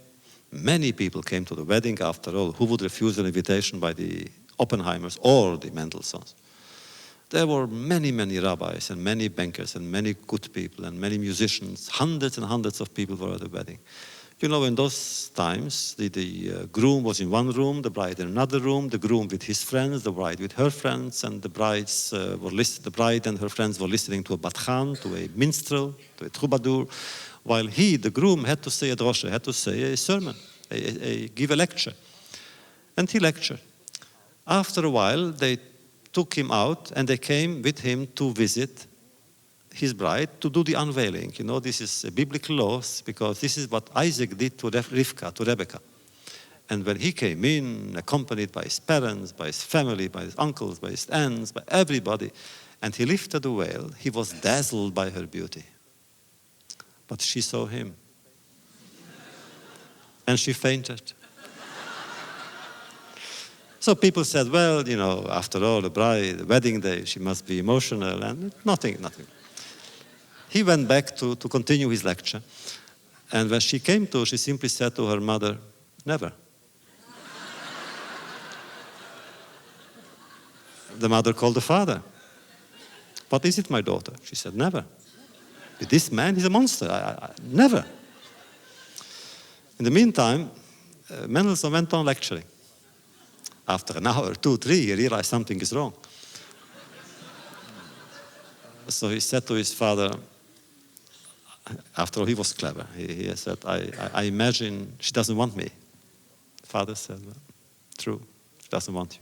Many people came to the wedding. After all, who would refuse an invitation by the Oppenheimers or the Mendelssohns? There were many, many rabbis and many bankers and many good people and many musicians. Hundreds and hundreds of people were at the wedding. You know, in those times, the groom was in one room, the bride in another room, the groom with his friends, the bride with her friends, and the the bride and her friends were listening to a batchan, to a minstrel, to a troubadour, while he, the groom, had to say a drosha, had to say a sermon, give a lecture. And he lectured. After a while, they took him out and they came with him to visit his bride to do the unveiling. You know, this is a biblical law because this is what Isaac did to Rivka, to Rebecca. And when he came in, accompanied by his parents, by his family, by his uncles, by his aunts, by everybody, and he lifted the veil, he was dazzled by her beauty. But she saw him. And she fainted. So people said, well, you know, after all, the wedding day, she must be emotional, and nothing. He went back to continue his lecture. And when she came to, she simply said to her mother, never. The mother called the father. What is it, my daughter? She said, never. This man, he's a monster. Never. In the meantime, Mendelssohn went on lecturing. After an hour, 2, 3, he realized something is wrong. So he said to his father, after all, he was clever. He said, I imagine she doesn't want me. The father said, well, true, she doesn't want you.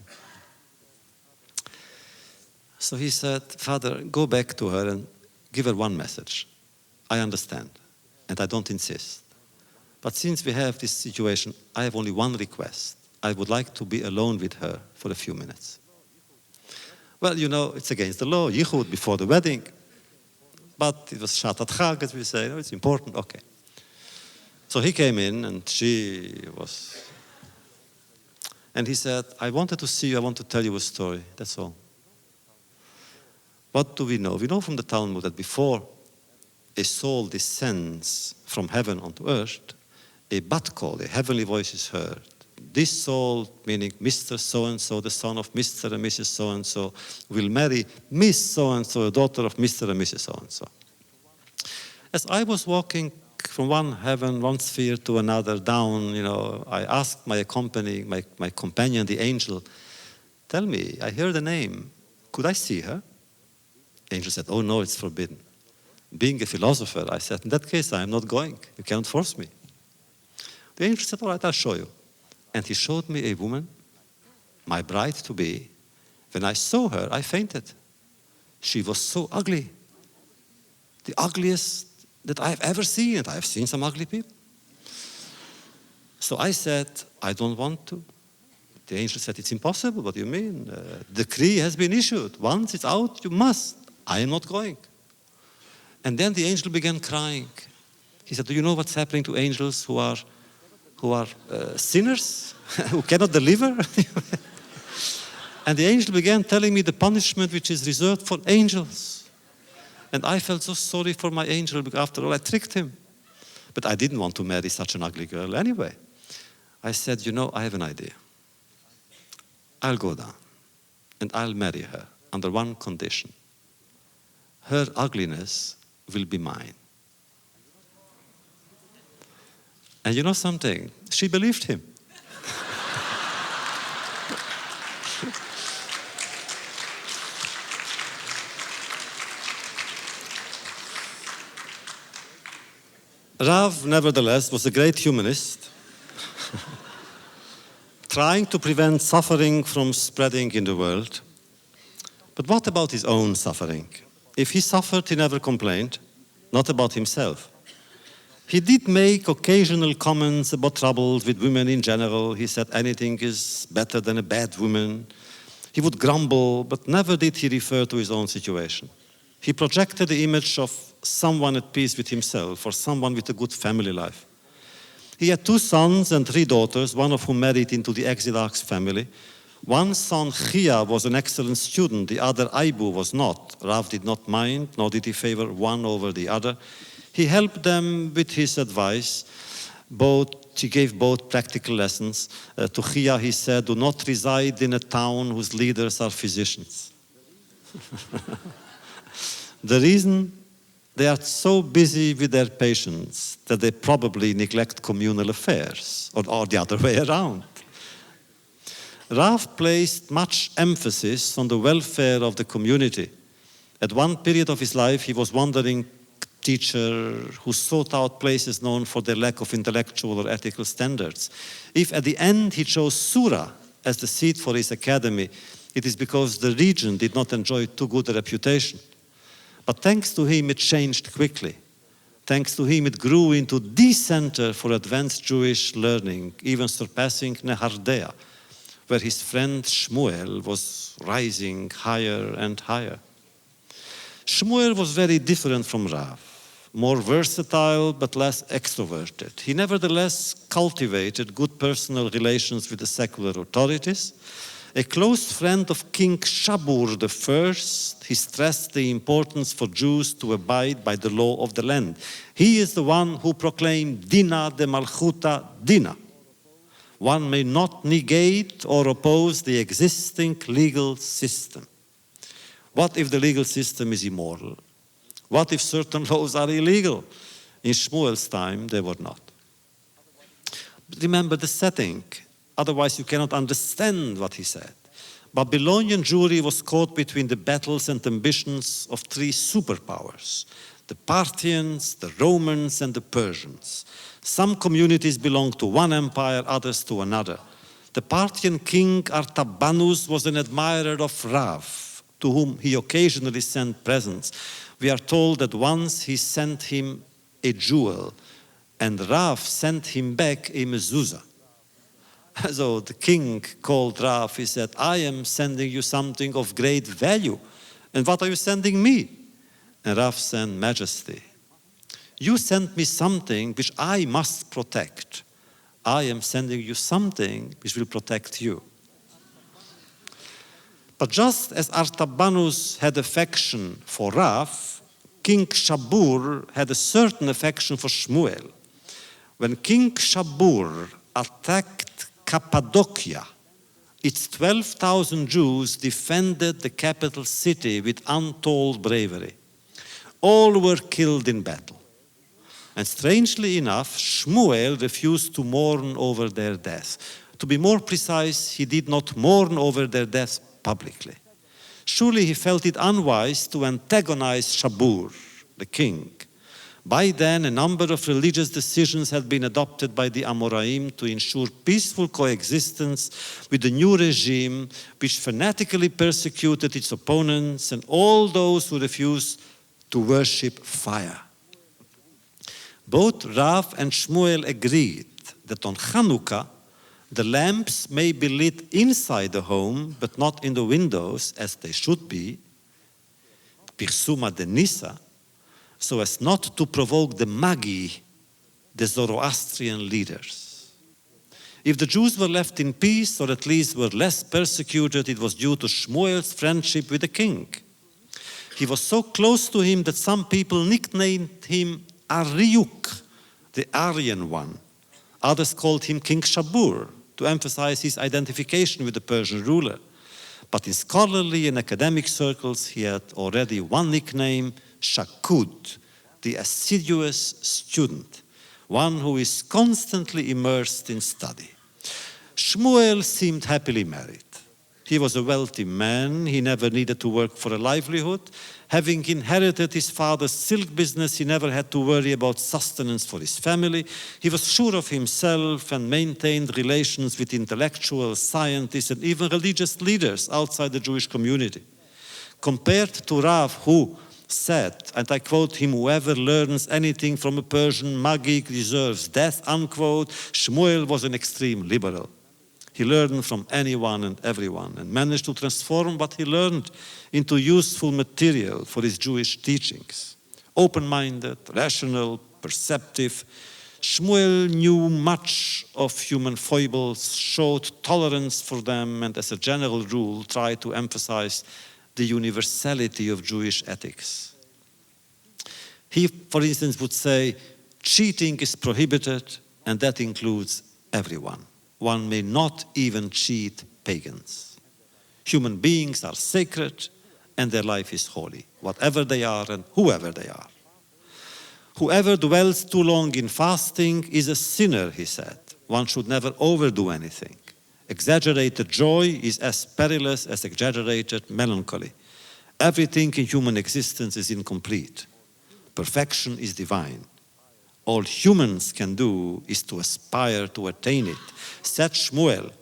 So he said, Father, go back to her and give her one message. I understand, and I don't insist. But since we have this situation, I have only one request. I would like to be alone with her for a few minutes. Well, you know, it's against the law, yichud, before the wedding. But it was shatat chag, as we say, it's important, okay. So he came in, and she was... And he said, I wanted to see you, I want to tell you a story, that's all. What do we know? We know from the Talmud that before a soul descends from heaven onto earth, a bat call, a heavenly voice is heard. This soul, meaning Mr. So-and-so, the son of Mr. and Mrs. So-and-so, will marry Miss So-and-so, a daughter of Mr. and Mrs. So-and-so. As I was walking from one heaven, one sphere to another, down, you know, I asked my companion, the angel, tell me, I heard a name. Could I see her? The angel said, oh no, it's forbidden. Being a philosopher, I said, in that case, I am not going. You cannot force me. The angel said, all right, I'll show you. And he showed me a woman, my bride-to-be. When I saw her, I fainted. She was so ugly. The ugliest that I have ever seen. And I have seen some ugly people. So I said, I don't want to. The angel said, it's impossible. What do you mean? The decree has been issued. Once it's out, you must. I am not going. And then the angel began crying. He said, do you know what's happening to angels who are sinners, who cannot deliver? And the angel began telling me the punishment which is reserved for angels. And I felt so sorry for my angel, because after all, I tricked him. But I didn't want to marry such an ugly girl anyway. I said, you know, I have an idea. I'll go down and I'll marry her under one condition. Her ugliness will be mine. And you know something? She believed him. Rav, nevertheless, was a great humanist, trying to prevent suffering from spreading in the world. But what about his own suffering? If he suffered, he never complained, not about himself. He did make occasional comments about troubles with women in general. He said anything is better than a bad woman. He would grumble, but never did he refer to his own situation. He projected the image of someone at peace with himself, or someone with a good family life. He had 2 sons and 3 daughters, one of whom married into the Exilarch's family. One son, Chia, was an excellent student. The other, Aibu, was not. Rav did not mind, nor did he favor one over the other. He helped them with his advice. He gave both practical lessons. To Chia, he said, do not reside in a town whose leaders are physicians. The reason, they are so busy with their patients that they probably neglect communal affairs, or the other way around. Rav placed much emphasis on the welfare of the community. At one period of his life, he was wandering teacher who sought out places known for their lack of intellectual or ethical standards. If at the end he chose Sura as the seat for his academy, it is because the region did not enjoy too good a reputation. But thanks to him, it changed quickly. Thanks to him, it grew into the center for advanced Jewish learning, even surpassing Nehardea, where his friend Shmuel was rising higher and higher. Shmuel was very different from Rav, more versatile but less extroverted. He nevertheless cultivated good personal relations with the secular authorities. A close friend of King Shabur I, he stressed the importance for Jews to abide by the law of the land. He is the one who proclaimed Dina de Malchuta Dina. One may not negate or oppose the existing legal system. What if the legal system is immoral? What if certain laws are illegal? In Shmuel's time, they were not. Remember the setting, otherwise you cannot understand what he said. Babylonian Jewry was caught between the battles and ambitions of 3 superpowers: the Parthians, the Romans, and the Persians. Some communities belonged to one empire, others to another. The Parthian king Artabanus was an admirer of Rav, to whom he occasionally sent presents. We are told that once he sent him a jewel, and Rav sent him back a mezuzah. So the king called Rav, he said, I am sending you something of great value. And what are you sending me? And Rav said, Majesty, you sent me something which I must protect. I am sending you something which will protect you. But just as Artabanus had affection for Rav, King Shabur had a certain affection for Shmuel. When King Shabur attacked Cappadocia, its 12,000 Jews defended the capital city with untold bravery. All were killed in battle. And strangely enough, Shmuel refused to mourn over their death. To be more precise, he did not mourn over their death publicly. Surely he felt it unwise to antagonize Shabur, the king. By then, a number of religious decisions had been adopted by the Amoraim to ensure peaceful coexistence with the new regime, which fanatically persecuted its opponents and all those who refused to worship fire. Both Rav and Shmuel agreed that on Chanukah, the lamps may be lit inside the home, but not in the windows, as they should be, Pirsuma de Nisa, so as not to provoke the Magi, the Zoroastrian leaders. If the Jews were left in peace, or at least were less persecuted, it was due to Shmuel's friendship with the king. He was so close to him that some people nicknamed him Ariuk, the Aryan one. Others called him King Shabur, to emphasize his identification with the Persian ruler. But in scholarly and academic circles, he had already one nickname, Shakud, the assiduous student, one who is constantly immersed in study. Shmuel seemed happily married. He was a wealthy man. He never needed to work for a livelihood. Having inherited his father's silk business, he never had to worry about sustenance for his family. He was sure of himself and maintained relations with intellectuals, scientists, and even religious leaders outside the Jewish community. Compared to Rav, who said, and I quote him, whoever learns anything from a Persian Magi deserves death, unquote, Shmuel was an extreme liberal. He learned from anyone and everyone and managed to transform what he learned into useful material for his Jewish teachings. Open-minded, rational, perceptive, Shmuel knew much of human foibles, showed tolerance for them, and as a general rule, tried to emphasize the universality of Jewish ethics. He, for instance, would say, cheating is prohibited, and that includes everyone. One may not even cheat pagans. Human beings are sacred and their life is holy, whatever they are and whoever they are. Whoever dwells too long in fasting is a sinner, he said. One should never overdo anything. Exaggerated joy is as perilous as exaggerated melancholy. Everything in human existence is incomplete. Perfection is divine. All humans can do is to aspire to attain it. Said Shmuel,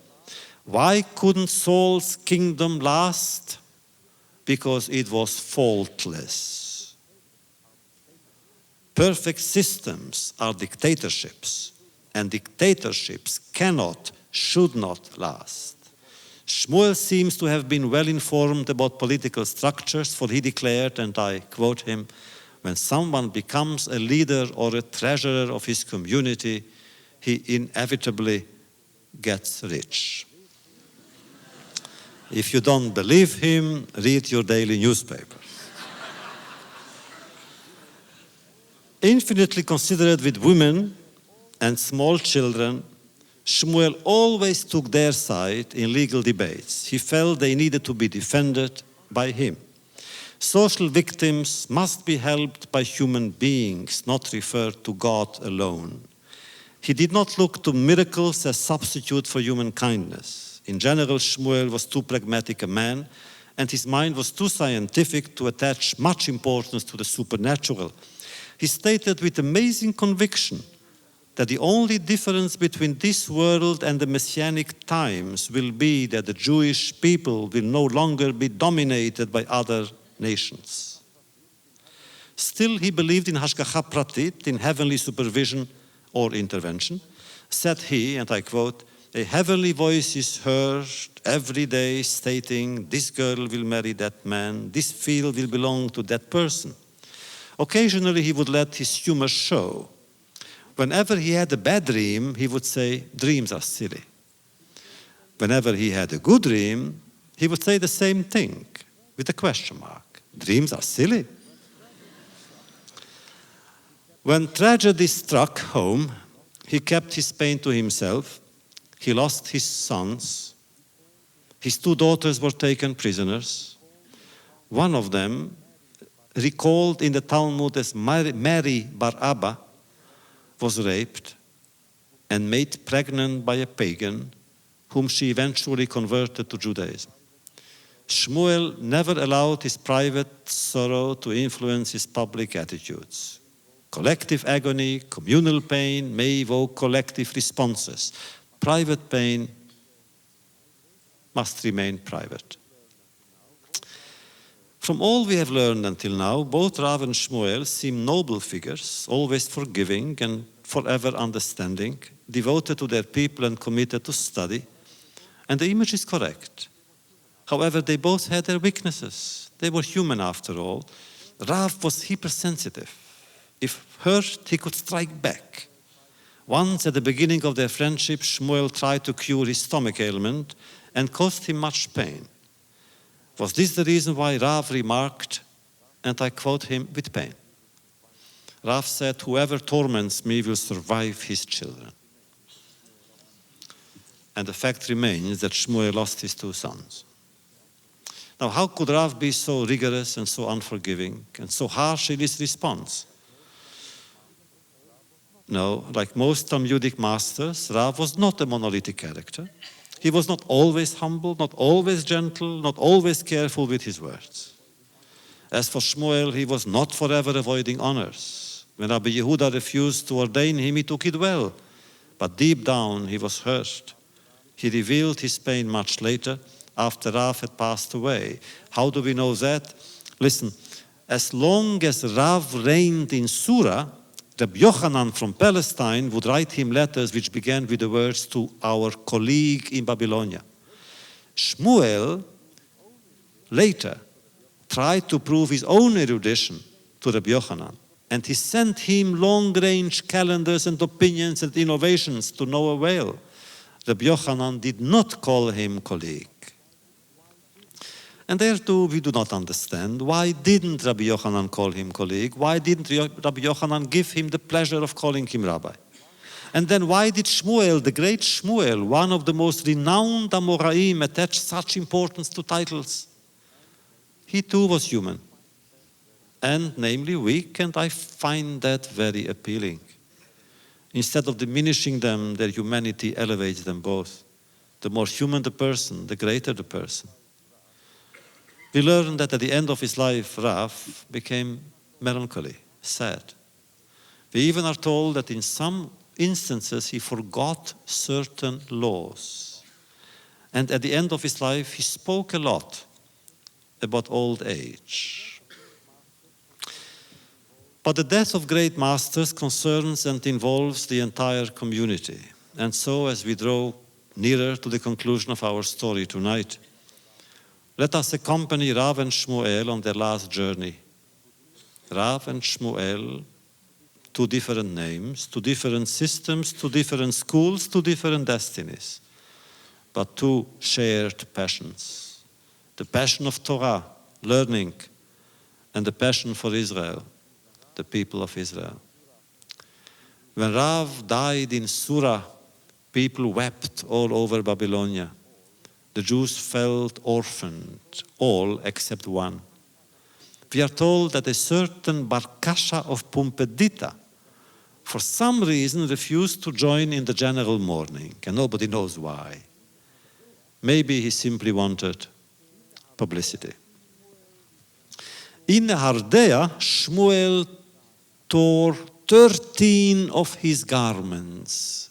why couldn't Saul's kingdom last? Because it was faultless. Perfect systems are dictatorships, and dictatorships cannot, should not last. Shmuel seems to have been well informed about political structures, for he declared, and I quote him, when someone becomes a leader or a treasurer of his community, he inevitably gets rich. If you don't believe him, read your daily newspaper. Infinitely considerate with women and small children, Shmuel always took their side in legal debates. He felt they needed to be defended by him. Social victims must be helped by human beings, not referred to God alone. He did not look to miracles as substitute for human kindness. In general, Shmuel was too pragmatic a man, and his mind was too scientific to attach much importance to the supernatural. He stated with amazing conviction, that the only difference between this world and the Messianic times will be that the Jewish people will no longer be dominated by other nations. Still, he believed in Hashgacha Pratit, in heavenly supervision or intervention. Said he, and I quote, "A heavenly voice is heard every day stating, this girl will marry that man, this field will belong to that person." Occasionally, he would let his humor show. Whenever he had a bad dream, he would say, "Dreams are silly." Whenever he had a good dream, he would say the same thing with a question mark. "Dreams are silly." When tragedy struck home, he kept his pain to himself. He lost his sons. His 2 daughters were taken prisoners. One of them, recalled in the Talmud as Mary Bar Abba, was raped and made pregnant by a pagan whom she eventually converted to Judaism. Shmuel never allowed his private sorrow to influence his public attitudes. Collective agony, communal pain may evoke collective responses. Private pain must remain private. From all we have learned until now, both Rav and Shmuel seem noble figures, always forgiving and forever understanding, devoted to their people and committed to study. And the image is correct. However, they both had their weaknesses. They were human after all. Rav was hypersensitive. If hurt, he could strike back. Once at the beginning of their friendship, Shmuel tried to cure his stomach ailment and caused him much pain. Was this the reason why Rav remarked, and I quote him, "with pain"? Rav said, "Whoever torments me will survive his children." And the fact remains that Shmuel lost his 2 sons. Now, how could Rav be so rigorous and so unforgiving and so harsh in his response? No, like most Talmudic masters, Rav was not a monolithic character. He was not always humble, not always gentle, not always careful with his words. As for Shmuel, he was not forever avoiding honors. When Rabbi Yehuda refused to ordain him, he took it well. But deep down, he was hurt. He revealed his pain much later, after Rav had passed away. How do we know that? Listen, as long as Rav reigned in Sura, Rabbi Yochanan from Palestine would write him letters which began with the words, "To our colleague in Babylonia." Shmuel later tried to prove his own erudition to Rabbi Yochanan, and he sent him long-range calendars and opinions and innovations to no avail. Rabbi Yochanan did not call him colleague. And there too, we do not understand. Why didn't Rabbi Yochanan call him colleague? Why didn't Rabbi Yochanan give him the pleasure of calling him rabbi? And then why did Shmuel, the great Shmuel, one of the most renowned Amoraim, attach such importance to titles? He too was human, and namely weak, and I find that very appealing. Instead of diminishing them, their humanity elevates them both. The more human the person, the greater the person. We learn that at the end of his life, Rav became melancholy, sad. We even are told that in some instances he forgot certain laws. And at the end of his life, he spoke a lot about old age. But the death of great masters concerns and involves the entire community. And so, as we draw nearer to the conclusion of our story tonight, let us accompany Rav and Shmuel on their last journey. Rav and Shmuel, 2 different names, 2 different systems, 2 different schools, 2 different destinies, but 2 shared passions. The passion of Torah, learning, and the passion for Israel, the people of Israel. When Rav died in Sura, people wept all over Babylonia. The Jews felt orphaned, all except one. We are told that a certain Bar Kasha of Pumbedita, for some reason, refused to join in the general mourning, and nobody knows why. Maybe he simply wanted publicity. In Hardea, Shmuel tore 13 of his garments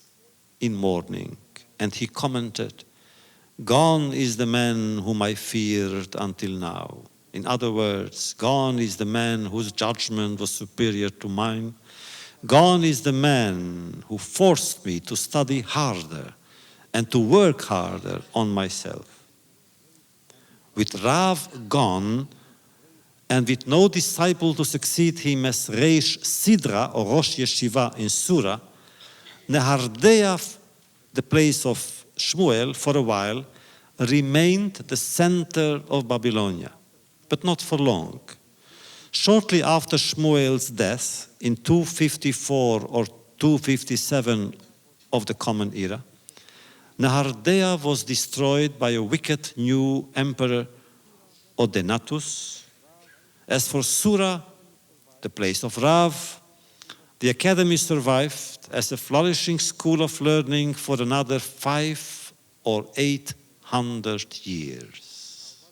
in mourning. And he commented, "Gone is the man whom I feared until now." In other words, gone is the man whose judgment was superior to mine. Gone is the man who forced me to study harder and to work harder on myself. With Rav gone, and with no disciple to succeed him as Reish Sidra or Rosh Yeshiva in Surah, Nehardea, the place of Shmuel, for a while, remained the center of Babylonia, but not for long. Shortly after Shmuel's death, in 254 or 257 of the Common Era, Nehardea was destroyed by a wicked new emperor, Odenatus. As for Surah, the place of Rav, the academy survived as a flourishing school of learning for another 500 or 800 years.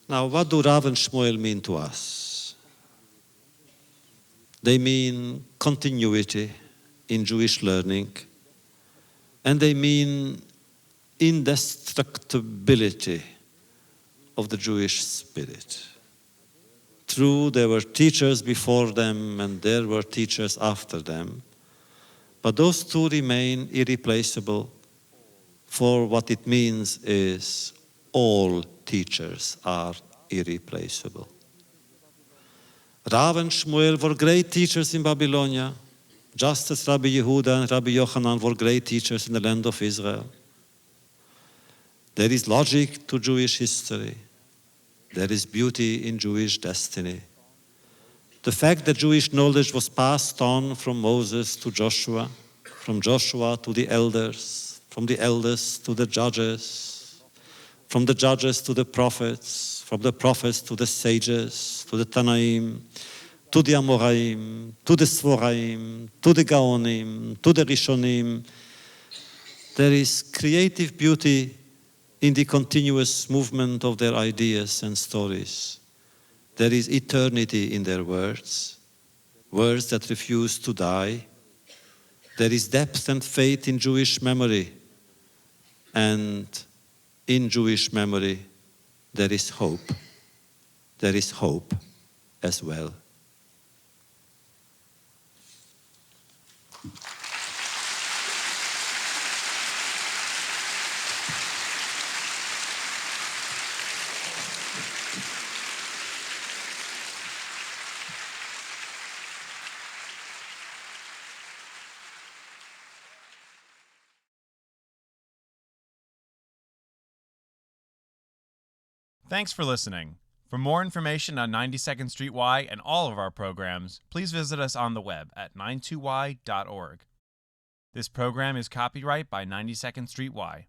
Now, what do Rav and Shmuel mean to us? They mean continuity in Jewish learning, and they mean indestructibility of the Jewish spirit. True, there were teachers before them and there were teachers after them, but those two remain irreplaceable, for what it means is all teachers are irreplaceable. Rav and Shmuel were great teachers in Babylonia, just as Rabbi Yehuda and Rabbi Yochanan were great teachers in the land of Israel. There is logic to Jewish history. There is beauty in Jewish destiny. The fact that Jewish knowledge was passed on from Moses to Joshua, from Joshua to the elders, from the elders to the judges, from the judges to the prophets, from the prophets to the sages, to the Tanaim, to the Amoraim, to the Svoraim, to the Gaonim, to the Rishonim. There is creative beauty in the continuous movement of their ideas and stories. There is eternity in their words, words that refuse to die. There is depth and faith in Jewish memory, and in Jewish memory there is hope. There is hope as well. Thanks for listening. For more information on 92nd Street Y and all of our programs, please visit us on the web at 92y.org. This program is copyright by 92nd Street Y.